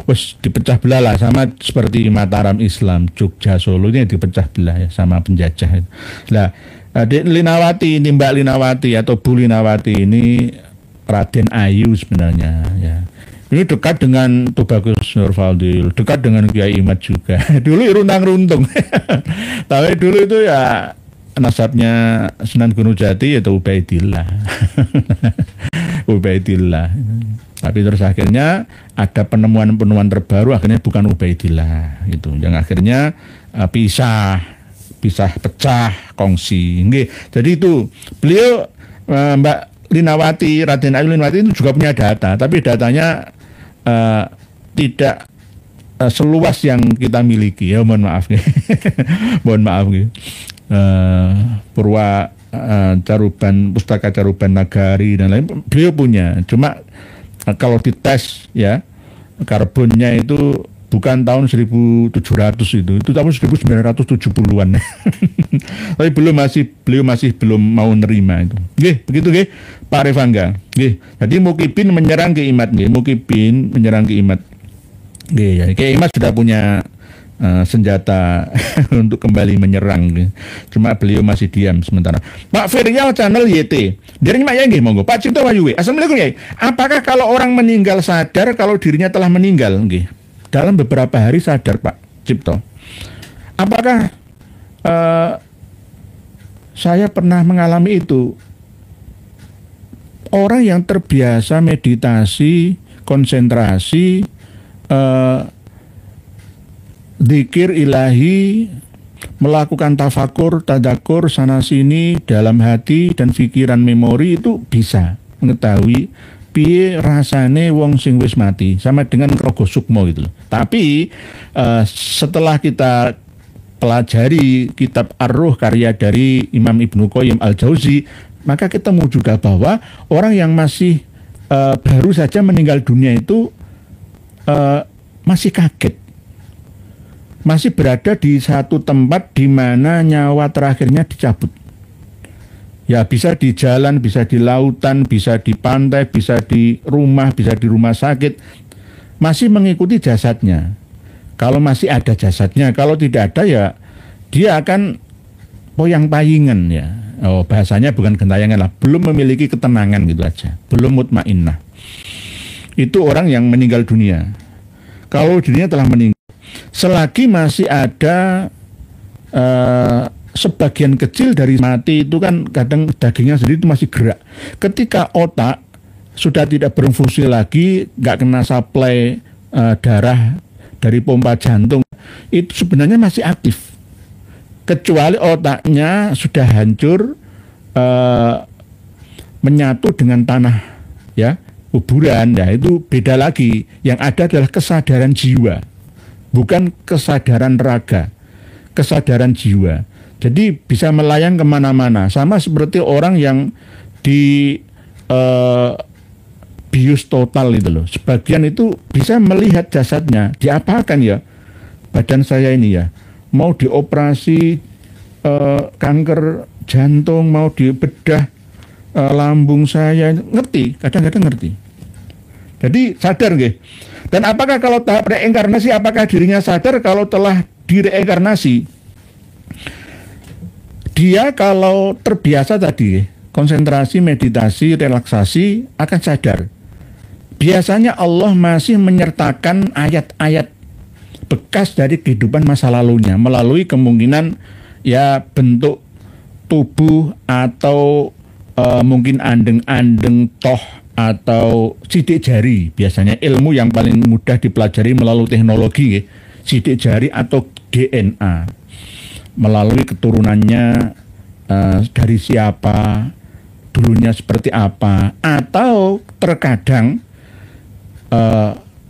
Wes dipecah belah lah, sama seperti Mataram Islam, Jogja, Solo ini dipecah belah ya sama penjajah itu. Nah, Linawati ini Mbak Linawati atau Bu Linawati ini Raden Ayu sebenarnya ya. Ini dekat dengan Tubagus Nurfaldil, dekat dengan Kiai Imat juga. Dulu runtang-runtung. Tapi dulu itu ya nasabnya Sunan Gunung Jati yaitu Ubaidillah. Ubaidillah. Tapi terus akhirnya ada penemuan-penemuan terbaru, akhirnya bukan Ubaidillah itu. Yang akhirnya pisah, pecah, kongsi. Nggih. Jadi itu beliau Mbak Linawati, Raden Ayu Linawati itu juga punya data, tapi datanya tidak seluas yang kita miliki, ya mohon maaf nih. Mohon maaf nih. Purwa Caruban, Pustaka Caruban Nagari dan lain beliau punya. Cuma kalau dites ya karbonnya itu bukan tahun 1700 itu tahun 1970-an. Tapi beliau masih belum mau nerima itu. Nggih, begitu nggih Pak Revangga. Nggih. Jadi Mukibin menyerang ke Imat nggih, Mukibin menyerang ke Imat. Nggih ya, Ki Imat sudah punya senjata untuk kembali menyerang. Cuma beliau masih diam sementara. Pak Ferial channel YT. Dari Mak Yai nggih monggo. Pak Cipto Wahyuwe. Assalamualaikum Yai. Apakah kalau orang meninggal sadar kalau dirinya telah meninggal? Nggih. Dalam beberapa hari sadar Pak Cipto. Apakah saya pernah mengalami itu? Orang yang terbiasa meditasi, konsentrasi, zikir ilahi, melakukan tafakur, tadakur sana sini dalam hati dan pikiran memori itu bisa mengetahui piye rasane wong sing wis mati, sama dengan Rogo Sukmo gitu loh. Tapi setelah kita pelajari kitab Ar-Ruh karya dari Imam Ibnu Qayyim Al-Jauzi, maka ketemu juga bahwa orang yang masih baru saja meninggal dunia itu masih kaget, masih berada di satu tempat di mana nyawa terakhirnya dicabut. Ya bisa di jalan, bisa di lautan, bisa di pantai, bisa di rumah sakit. Masih mengikuti jasadnya. Kalau masih ada jasadnya, kalau tidak ada ya dia akan poyang-payingan ya. Oh, bahasanya bukan gentayangan lah, belum memiliki ketenangan gitu aja, belum mutmainnah. Itu orang yang meninggal dunia. Kalau dirinya telah meninggal, selagi masih ada sebagian kecil dari mati itu kan kadang dagingnya sendiri itu masih gerak. Ketika otak sudah tidak berfungsi lagi, nggak kena suplai darah dari pompa jantung, itu sebenarnya masih aktif. Kecuali otaknya sudah hancur, menyatu dengan tanah, ya, kuburan, ya itu beda lagi. Yang ada adalah kesadaran jiwa, bukan kesadaran raga, kesadaran jiwa. Jadi bisa melayang kemana-mana, sama seperti orang yang di bius total itu loh. Sebagian itu bisa melihat jasadnya, diapakan ya badan saya ini ya, mau dioperasi kanker jantung, mau dibedah lambung saya, ngerti, kadang-kadang ngerti. Jadi sadar nggih. Dan apakah kalau tahap reinkarnasi, apakah dirinya sadar kalau telah direinkarnasi? Dia kalau terbiasa tadi, konsentrasi, meditasi, relaksasi, akan sadar. Biasanya Allah masih menyertakan ayat-ayat bekas dari kehidupan masa lalunya melalui kemungkinan ya bentuk tubuh atau mungkin andeng-andeng toh atau sidik jari. Biasanya ilmu yang paling mudah dipelajari melalui teknologi, sidik jari atau DNA. Melalui keturunannya dari siapa, dulunya seperti apa, atau terkadang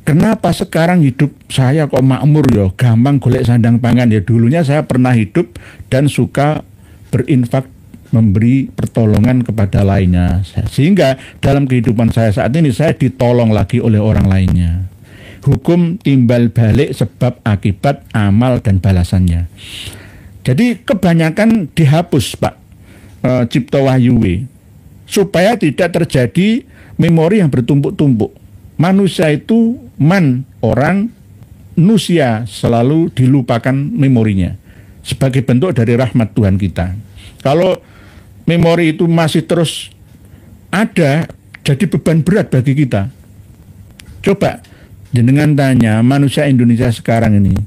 kenapa sekarang hidup saya kok makmur ya, gampang golek sandang pangan ya, dulunya saya pernah hidup dan suka berinfak, memberi pertolongan kepada lainnya, sehingga dalam kehidupan saya saat ini saya ditolong lagi oleh orang lainnya. Hukum timbal balik sebab akibat amal dan balasannya. Jadi kebanyakan dihapus Pak Cipto Wahyuwe, supaya tidak terjadi memori yang bertumpuk-tumpuk. Manusia itu orang nusia selalu dilupakan memorinya sebagai bentuk dari rahmat Tuhan kita. Kalau memori itu masih terus ada, jadi beban berat bagi kita. Coba jenengan tanya manusia Indonesia sekarang ini,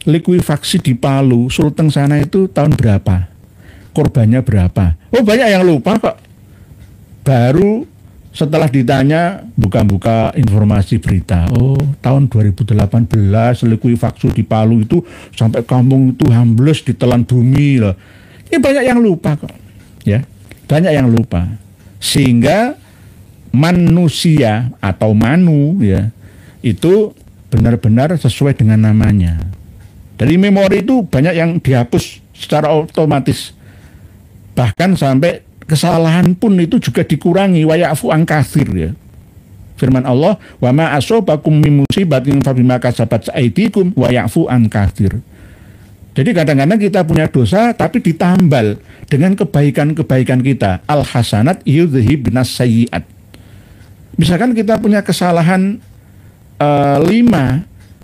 likuifaksi di Palu, Sulteng sana itu tahun berapa? korbannya berapa. Oh, banyak yang lupa kok. Baru setelah ditanya buka-buka informasi berita. Oh, tahun 2018 likuifaksi di Palu itu sampai kampung itu ambles ditelan bumi loh. Ini banyak yang lupa kok. Ya, banyak yang lupa. Sehingga manusia atau manu ya itu benar-benar sesuai dengan namanya. Dari memori itu banyak yang dihapus secara otomatis. Bahkan sampai kesalahan pun itu juga dikurangi, wa ya'fu an katsir ya. Firman Allah, wa ma asobakum min musibatin fabima kasabat aydikum wa ya'fu an katsir. Jadi kadang-kadang kita punya dosa tapi ditambal dengan kebaikan-kebaikan kita. Al hasanat yudhibnas sayyi'at. Misalkan kita punya kesalahan 5,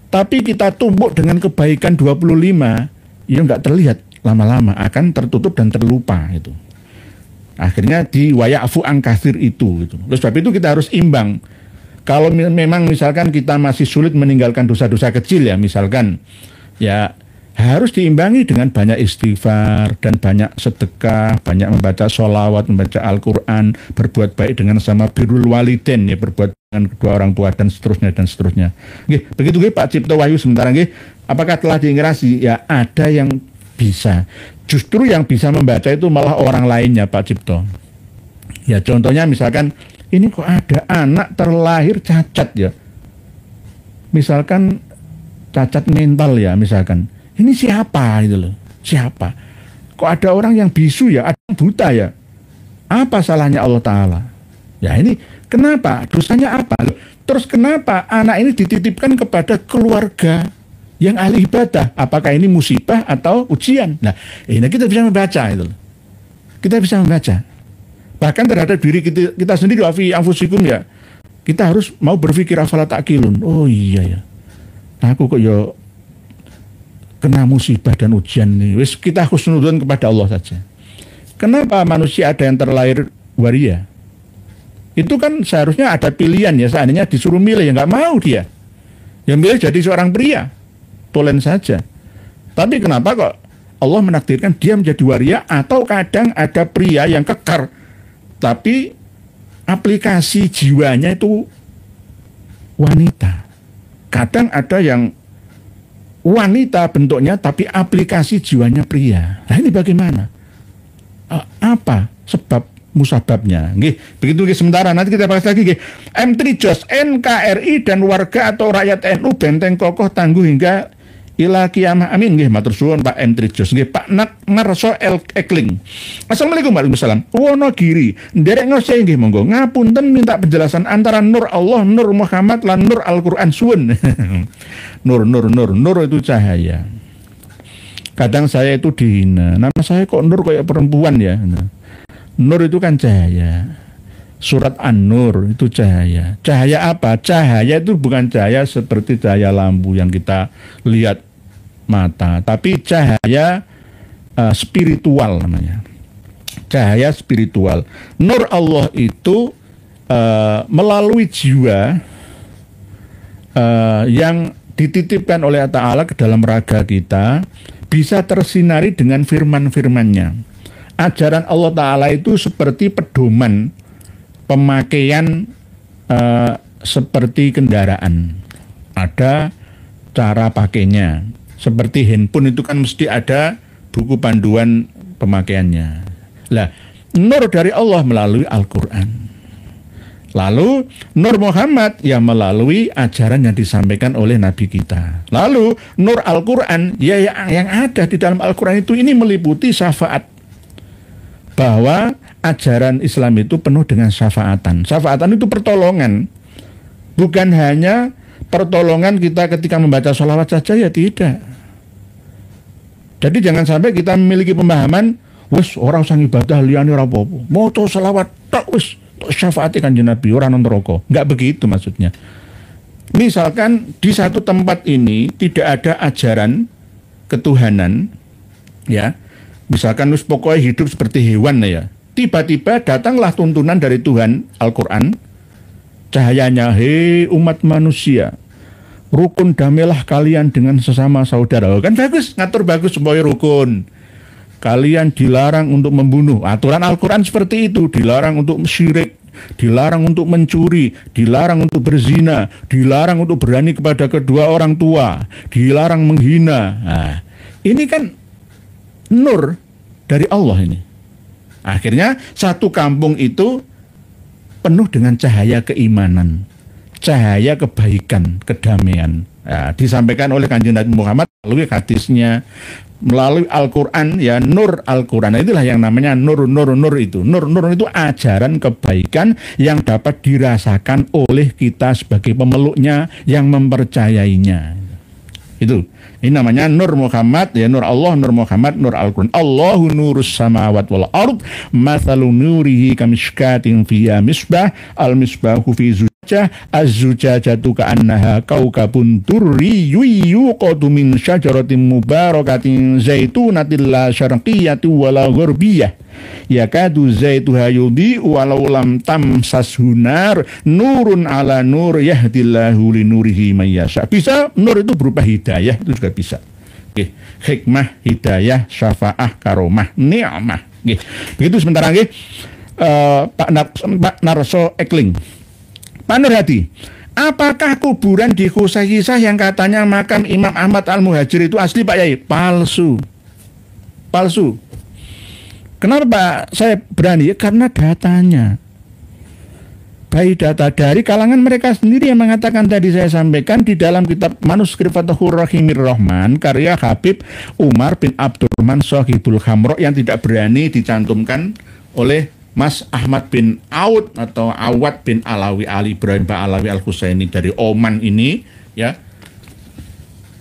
tapi kita tumbuk dengan kebaikan 25, ya nggak terlihat, lama-lama akan tertutup dan terlupa itu. Akhirnya di wayafu angkasir itu gitu. Oleh sebab itu kita harus imbang. Kalau memang misalkan kita masih sulit meninggalkan dosa-dosa kecil ya, misalkan ya harus diimbangi dengan banyak istighfar dan banyak sedekah, banyak membaca sholawat, membaca Al-Quran, berbuat baik dengan sama birrul waliden ya, berbuat dengan kedua orang tua dan seterusnya dan seterusnya. Nggih, begitu nggih Pak Cipto Wahyu sementara nggih. Apakah telah diingerasi? Ya ada yang bisa. Justru yang bisa membaca itu malah orang lainnya Pak Cipto. Ya contohnya misalkan ini kok ada anak terlahir cacat ya. Misalkan cacat mental ya misalkan. Ini siapa gitu loh? Siapa? Kok ada orang yang bisu ya, ada yang buta ya? Apa salahnya Allah Ta'ala? Ya ini kenapa? Dosanya apa? Terus kenapa anak ini dititipkan kepada keluarga yang ahli ibadah? Apakah ini musibah atau ujian? Nah ini kita bisa membaca itu. Kita bisa membaca. Bahkan terhadap diri kita sendiri, wafi anfusikum ya. Kita harus mau berpikir afala ta'qilun. Oh iya ya. Aku kok ya kena musibah dan ujian ini. Wis kita husnudzon kepada Allah saja. Kenapa manusia ada yang terlahir waria? Itu kan seharusnya ada pilihan ya. Seandainya disuruh milih ya nggak mau dia. Yang milih jadi seorang pria. Tolen saja. Tapi kenapa kok Allah menakdirkan dia menjadi waria? Atau kadang ada pria yang kekar, tapi aplikasi jiwanya itu wanita. Kadang ada yang wanita bentuknya tapi aplikasi jiwanya pria. Nah ini bagaimana? Apa sebab musababnya? Nggih, begitu nggih sementara nanti kita bahas lagi nggih. M3 Jos NKRI dan warga atau rakyat NU benteng kokoh tangguh hingga ila kiamah amin nggih matur suwun Pak M3 Jos nggih Pak Narso Ekling. Assalamualaikum warahmatullahi wabarakatuh. Wonogiri nderek ngose nggih monggo ngapunten minta penjelasan antara nur Allah, nur Muhammad lan nur Al-Qur'an suwun. Nur itu cahaya. Kadang saya itu dihina. Nama saya kok Nur kayak perempuan ya. Nur itu kan cahaya. Surat An-Nur itu cahaya. Cahaya apa? Cahaya itu bukan cahaya seperti cahaya lampu yang kita lihat mata, tapi cahaya spiritual namanya. Cahaya spiritual. Nur Allah itu melalui jiwa yang dititipkan oleh Allah Ta'ala ke dalam raga kita, bisa tersinari dengan firman-firmannya. Ajaran Allah Ta'ala itu seperti pedoman pemakaian seperti kendaraan. Ada cara pakainya. Seperti handphone itu kan mesti ada buku panduan pemakaiannya. Lah, nur dari Allah melalui Al-Quran. Lalu nur Muhammad yang melalui ajaran yang disampaikan oleh Nabi kita. Lalu nur Al-Quran ya yang ada di dalam Al-Quran itu ini meliputi syafaat. Bahwa ajaran Islam itu penuh dengan syafaatan. Syafaatan itu pertolongan. Bukan hanya pertolongan kita ketika membaca sholawat saja ya tidak. Jadi jangan sampai kita memiliki pemahaman wis orang sang ibadah liyane ora apa-apa. Maca sholawat tok wis syafaati kanjeng Nabi ora nang neraka. Enggak begitu maksudnya. Misalkan di satu tempat ini tidak ada ajaran ketuhanan ya. Misalkan wis pokoknya hidup seperti hewan ya. Tiba-tiba datanglah tuntunan dari Tuhan Al-Qur'an. Cahayanya, hei umat manusia, rukun damailah kalian dengan sesama saudara. Kan bagus, ngatur bagus supaya rukun. kalian dilarang untuk membunuh. Aturan Al-Quran seperti itu, dilarang untuk syirik, dilarang untuk mencuri, dilarang untuk berzina, dilarang untuk berani kepada kedua orang tua, dilarang menghina. Nah, ini kan nur dari Allah ini. Akhirnya satu kampung itu penuh dengan cahaya keimanan, cahaya kebaikan, kedamaian. Nah, disampaikan oleh Kanjeng Nabi Muhammad melalui hadisnya, melalui Al-Quran, ya, nur Al-Quran. Nah, itulah yang namanya nur itu. Nur itu ajaran kebaikan yang dapat dirasakan oleh kita sebagai pemeluknya yang mempercayainya. Itu. Ini namanya Nur Muhammad, ya, Nur Allah, Nur Muhammad, Nur Al-Quran. Allahu nurus samawat wal ard, mathalu nurihi kamishkatin fiha misbah, al-misbahu fi zujah, az-zujajatu ka'annaha kaukabun durriyun yuqadu min syajaratin mubarakatin zaitunatin la syarqiyyati wala gharbiyah. Yakadu zaituha yudhi'u walau lam tamsashu nar, nurun ala nur yahdillahu li nurihi may yasha. Bisa nur itu berupa hidayah, itu juga bisa. Oke, hikmah, hidayah, syafaah, karomah, ni'mah. Oke. Begitu sebentar lagi Pak Narso Ekling. Pak Nurhadi, apakah kuburan di Khusaisah yang katanya makam Imam Ahmad Al-Muhajir itu asli, Pak Yai? Palsu. Kenapa Pak saya berani? Ya, karena datanya. Baik data dari kalangan mereka sendiri yang mengatakan tadi saya sampaikan di dalam kitab manuskrip Fathur Rahimir Rahman karya Habib Umar bin Abdurrahman Shahibul Khamro yang tidak berani dicantumkan oleh Mas Ahmad bin Aud atau Awad bin Alawi Ali Ibrahim Alawi Al-Husaini dari Oman ini, ya.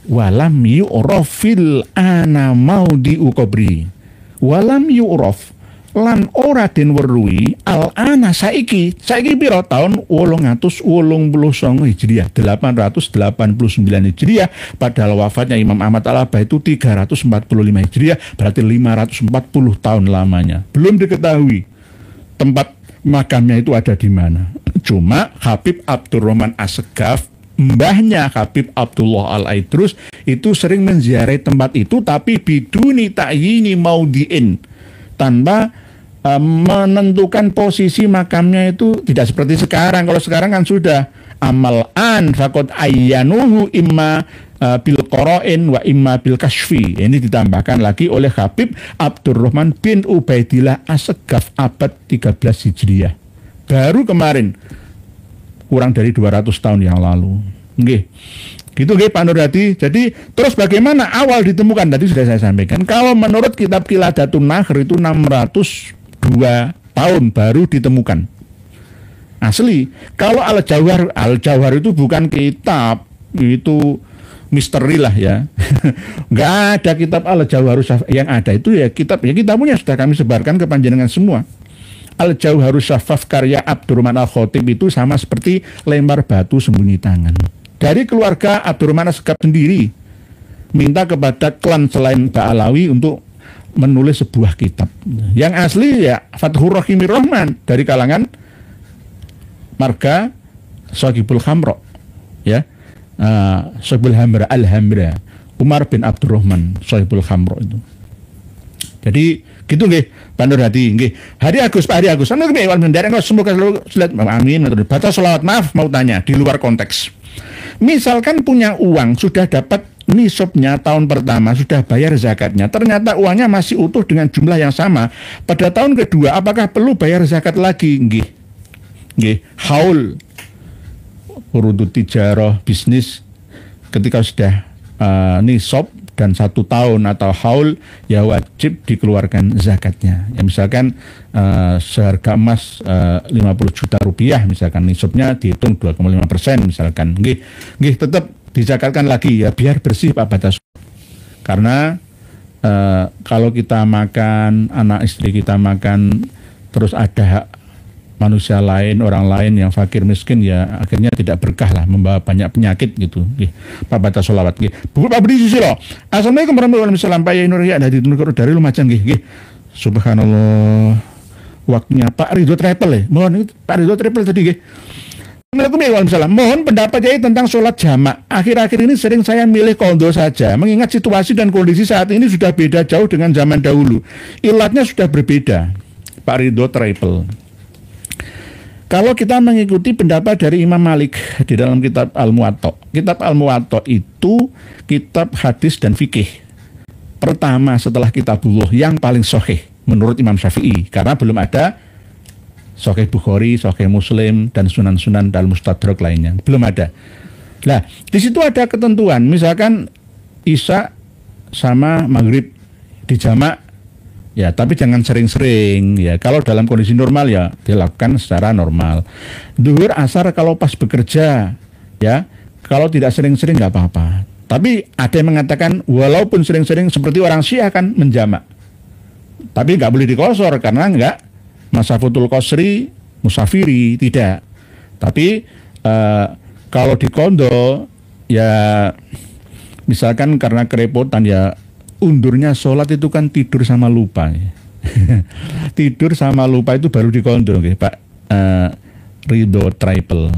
Walam yu'rafil ana maudhi'u qabri. Walam yu'raf lan ora den weruhi al ana saiki piro tahun 889 Hijriah, 889 Hijriah, padahal wafatnya Imam Ahmad Al-Abah itu 345 Hijriah, berarti 540 tahun lamanya. Belum diketahui tempat makamnya itu ada di mana. Cuma Habib Abdurrahman As-Segaf, mbahnya Habib Abdullah Al-Aidrus, itu sering menziarahi tempat itu, tapi biduni ta'yini maudiin, tanpa menentukan posisi makamnya. Itu tidak seperti sekarang. Kalau sekarang kan sudah amal an fakot ayyanuhu imma bil qoro'in wa imma bil kasfi. Ini ditambahkan lagi oleh Habib Abdurrahman bin Ubaidillah As-Segaf abad 13 Hijriah. Baru kemarin, kurang dari 200 tahun yang lalu. Nggih. Gitu nggih Pak Nurhadi. Jadi terus bagaimana awal ditemukan? Tadi sudah saya sampaikan. Kalau menurut kitab Qiladatun Nahr itu 602 tahun baru ditemukan. Asli. Kalau Al-Jauhar itu bukan kitab, itu misteri lah ya. Nggak ada kitab Al-Jauharus yang ada itu ya kitabnya sudah kami sebarkan ke panjenengan semua. Al-Jauharus Syafaf karya Abdurrahman Al-Khotib itu sama seperti lempar batu sembunyi tangan. Dari keluarga Abdurrahman As-Segaf sendiri minta kepada klan selain Ba'alawi untuk menulis sebuah kitab. Yang asli ya Fathur Rahimir Rahman dari kalangan marga Shahibul Khamro, ya. Shahibul Hamra Al-Hamra, Umar bin Abdurrahman Shahibul Khamro itu. Jadi gitu nggih Pak Nurhadi nggih. Hari Agus anu nggih wal menderek semoga selalu amin. Baca selawat, maaf mau tanya di luar konteks. Misalkan punya uang, sudah dapat nisabnya tahun pertama, sudah bayar zakatnya, ternyata uangnya masih utuh dengan jumlah yang sama. Pada tahun kedua, apakah perlu bayar zakat lagi? Nggih. Haul urudut tijarah bisnis ketika sudah nisab dan 1 tahun atau haul, ya wajib dikeluarkan zakatnya. Ya, misalkan seharga emas 50 juta rupiah, misalkan nisabnya dihitung 2,5% misalkan. Nggih tetap dizakatkan lagi ya, biar bersih Pak Batas. Karena kalau kita makan, anak istri kita makan, terus ada hak manusia lain, orang lain yang fakir miskin, ya akhirnya tidak berkah lah, membawa banyak penyakit gitu. Pak Batas sholawat. Pak Budi Susilo, assalamualaikum warahmatullahi wabarakatuh. Pak Yai Nurhi ada di dari Lumajang. Subhanallah, waktunya Pak Ridho Travel ya. Mohon Pak Ridho Travel tadi. Waalaikumsalam. Mohon pendapat Yai tentang sholat jamak. Akhir-akhir ini sering saya milih kondo saja. Mengingat situasi dan kondisi saat ini sudah beda jauh dengan zaman dahulu. Ilatnya sudah berbeda. Pak Ridho Triple. Kalau kita mengikuti pendapat dari Imam Malik di dalam kitab Al-Muwatta. Kitab Al-Muwatta itu kitab hadis dan fikih pertama setelah kitabullah yang paling sahih menurut Imam Syafi'i. Karena belum ada Sahih Bukhari, Sahih Muslim, dan sunan-sunan dan mustadrak lainnya. Belum ada. Nah, di situ ada ketentuan. Misalkan Isya sama Maghrib dijamak, ya, tapi jangan sering-sering. Ya, kalau dalam kondisi normal ya dilakukan secara normal. Duhur, asar kalau pas bekerja, ya, kalau tidak sering-sering nggak apa-apa. Tapi ada yang mengatakan walaupun sering-sering seperti orang Syiah kan menjamak. Tapi nggak boleh dikosor karena nggak masafatul qasri musafiri, tidak. Tapi kalau di kondo ya misalkan karena kerepotan ya undurnya sholat itu kan tidur sama lupa. Tidur sama lupa itu baru di kondo, okay, Pak Ridho Triple.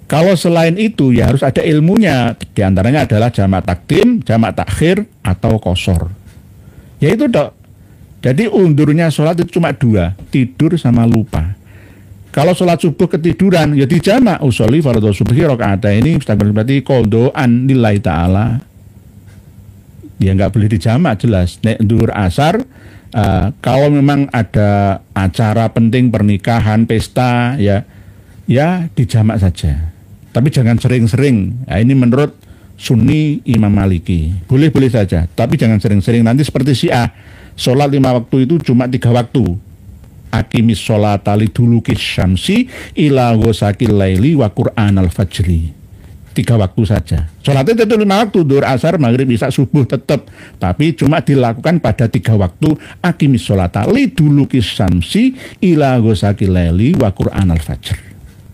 Kalau selain itu ya harus ada ilmunya. Di antaranya adalah jamak takdim, jamak takhir atau qasor. Ya itu dok. Jadi undurnya sholat itu cuma dua, tidur sama lupa. Kalau sholat subuh ketiduran, ya dijamak. Usolli fardhu subhi rakaat ini berarti qodaan lillahi ta'ala. Ya nggak boleh dijamak jelas. Nek duhur asar, kalau memang ada acara penting pernikahan, pesta, ya dijamak saja. Tapi jangan sering-sering. Nah, ini menurut Sunni Imam Maliki. Boleh-boleh saja, tapi jangan sering-sering. Nanti seperti Syiah. Sholat 5 waktu itu cuma 3 waktu. Aqimis sholata lidulukis syamsi ila ghosakil laili wa qur'an al-fajri. 3 waktu saja. Sholatnya itu 5 waktu, duhur, asar, maghrib, isya, subuh tetap. Tapi cuma dilakukan pada 3 waktu. Aqimis sholata lidulukis syamsi ila ghosakil laili wa qur'an al-fajr.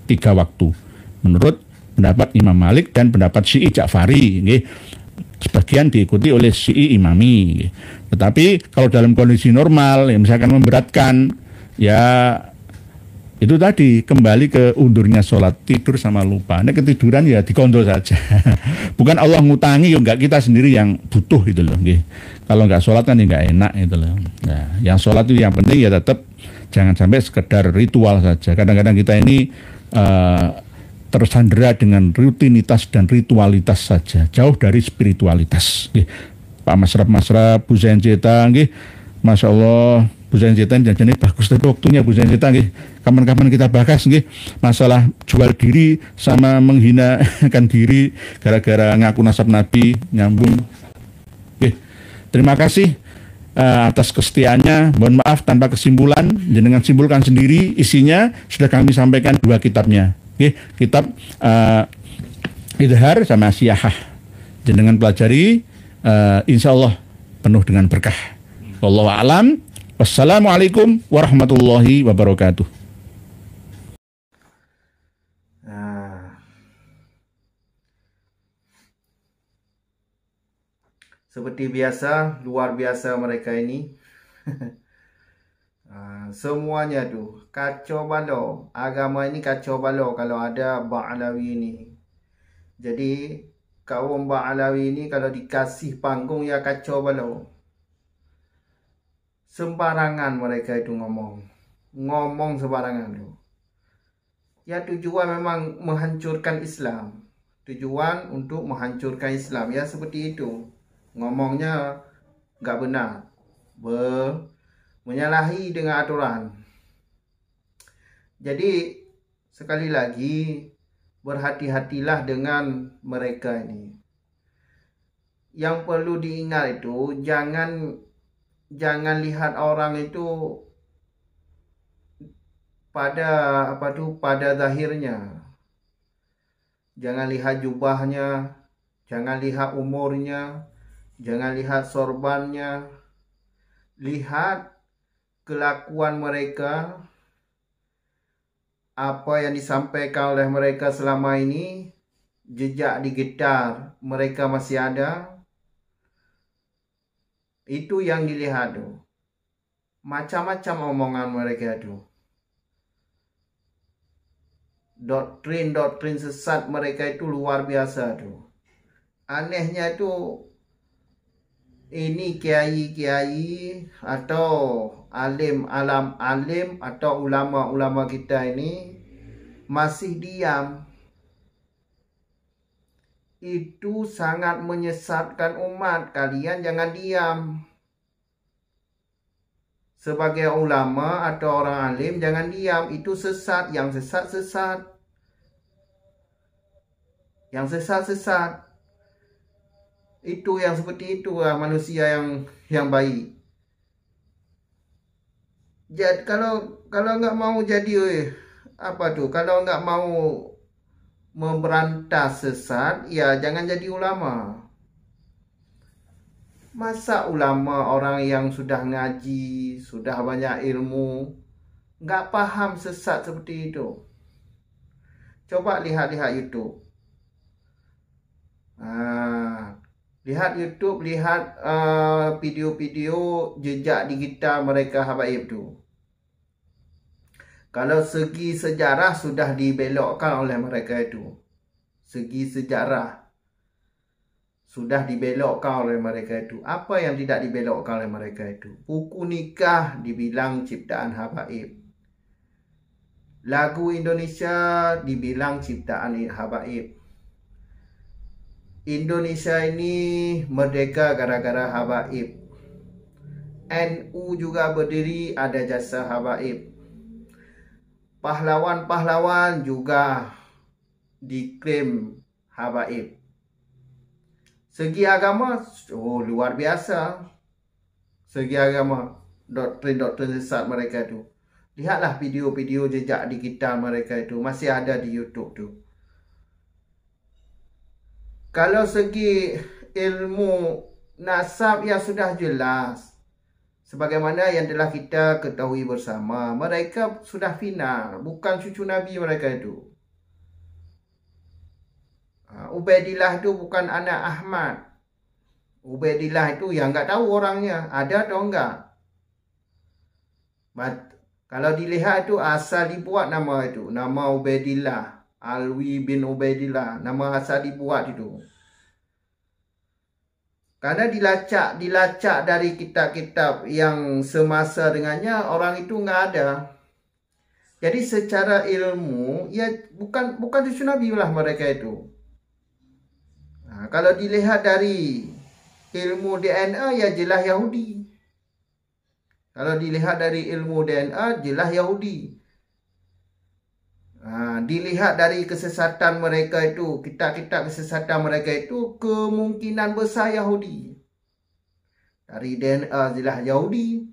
3 waktu. Menurut pendapat Imam Malik dan pendapat Syi'i Ja'fari. Sebagian diikuti oleh Syi'i Imami. Tetapi kalau dalam kondisi normal, ya misalkan memberatkan, ya itu tadi kembali ke undurnya sholat, tidur sama lupa. Nah ketiduran ya dikondo saja. Bukan Allah ngutangi, ya enggak, kita sendiri yang butuh itu loh. Kalau enggak sholat kan ya enggak enak itu loh. Nah, yang sholat itu yang penting ya tetap jangan sampai sekedar ritual saja. Kadang-kadang kita ini tersandera dengan rutinitas dan ritualitas saja, jauh dari spiritualitas. Pak Masraf, Bu Zain Ceta, Masya Allah, Bu Zain Ceta ini bagus tapi waktunya Bu Zain Ceta, kapan-kapan kita bahas, masalah jual diri sama menghinakan diri gara-gara ngaku nasab Nabi, nyambung. Terima kasih atas kesetiaannya. Mohon maaf tanpa kesimpulan, jenengan simpulkan sendiri isinya, sudah kami sampaikan 2 kitabnya. Kitab Idhar sama Siyahah, jenengan pelajari, insya Allah penuh dengan berkah. Wallahu a'lam. Wassalamualaikum warahmatullahi wabarakatuh. Seperti biasa, luar biasa mereka ini. Semuanya tuh kacau balau. Agama ini kacau balau kalau ada Ba'alawi ini. Jadi kaum Ba'alawi ini kalau dikasih panggung ya kacau balau. Sembarangan mereka itu ngomong sembarangan tuh. Ya tujuan memang menghancurkan Islam. Tujuan untuk menghancurkan Islam ya seperti itu. Ngomongnya nggak benar. Menyalahi dengan aturan. Jadi sekali lagi berhati-hatilah dengan mereka ini. Yang perlu diingat itu jangan lihat orang itu pada zahirnya. Jangan lihat jubahnya, jangan lihat umurnya, jangan lihat sorbannya. Lihat kelakuan mereka, apa yang disampaikan oleh mereka selama ini, jejak digital mereka masih ada. Itu yang dilihat tuh. Macam-macam omongan mereka tuh. doktrin sesat mereka itu luar biasa tuh. Anehnya itu ini kiai-kiai atau alim atau ulama-ulama kita ini masih diam. Itu sangat menyesatkan umat. Kalian jangan diam. Sebagai ulama atau orang alim jangan diam. Itu sesat. Yang sesat. Yang sesat. Itu yang seperti itu manusia yang baik. Jadi kalau nggak mau jadi kalau nggak mau memberantas sesat, ya jangan jadi ulama. Masa ulama orang yang sudah ngaji, sudah banyak ilmu, nggak paham sesat seperti itu? Coba lihat YouTube. Lihat YouTube, lihat video-video jejak digital mereka habaib tu. Kalau segi sejarah sudah dibelokkan oleh mereka itu. Segi sejarah sudah dibelokkan oleh mereka itu. Apa yang tidak dibelokkan oleh mereka itu? Buku nikah dibilang ciptaan habaib. Lagu Indonesia dibilang ciptaan habaib. Indonesia ini merdeka gara-gara habaib. NU juga berdiri ada jasa habaib. Pahlawan-pahlawan juga diklaim habaib. Segi agama, luar biasa. Segi agama, doktrin sesat mereka itu. Lihatlah video-video jejak digital mereka itu. Masih ada di YouTube tu. Kalau segi ilmu nasab ya sudah jelas. Sebagaimana yang telah kita ketahui bersama. Mereka sudah final. Bukan cucu Nabi mereka itu. Ubaidillah itu bukan anak Ahmad. Ubaidillah itu yang nggak tahu orangnya. Ada atau enggak? Kalau dilihat itu asal dibuat nama itu. Nama Ubaidillah. Alwi bin Ubaidillah. Nama asal dibuat itu. Karena dilacak dari kitab-kitab yang semasa dengannya, orang itu nggak ada. Jadi secara ilmu, ya bukan cucu Nabi lah mereka itu. Nah, kalau dilihat dari ilmu DNA, ya jelas Yahudi. Kalau dilihat dari ilmu DNA, jelas Yahudi. Dilihat dari kesesatan mereka itu, kitab-kitab kesesatan mereka itu, kemungkinan besar Yahudi. Dari DNA jelas Yahudi.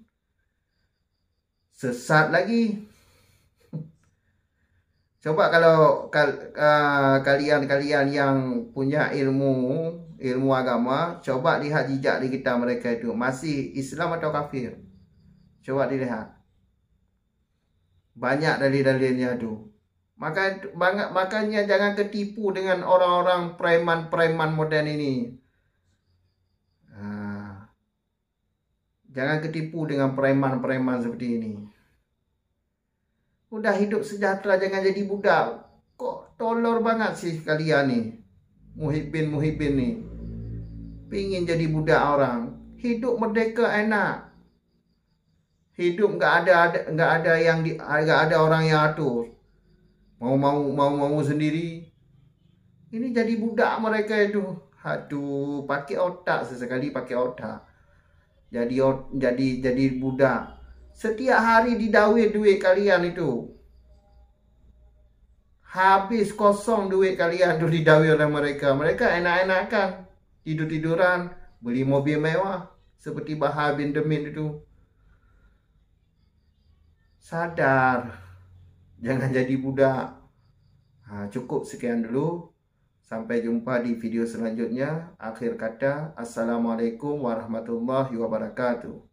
Sesat lagi. Coba kalau kalian yang punya ilmu agama, coba lihat jejak di kitab mereka itu. Masih Islam atau kafir? Coba dilihat. Banyak dalil-dalilnya tu. Makanya jangan ketipu dengan orang-orang preman-preman modern ini. Jangan ketipu dengan preman-preman seperti ini. Udah hidup sejahtera, jangan jadi budak. Kok tolol banget sih kalian nih. Muhibin nih. Pingin jadi budak orang. Hidup merdeka enak. Hidup nggak ada orang yang atur. Mau sendiri. Ini jadi budak mereka itu. Aduh, pakai otak sesekali pakai otak. Jadi budak. Setiap hari didawai duit kalian itu. Habis kosong duit kalian tu didawai oleh mereka. Mereka enak-enakan. Tidur-tiduran, beli mobil mewah seperti Bahar bin Demit itu. Sadar. Jangan jadi budak. Cukup sekian dulu. Sampai jumpa di video selanjutnya. Akhir kata, Assalamualaikum warahmatullahi wabarakatuh.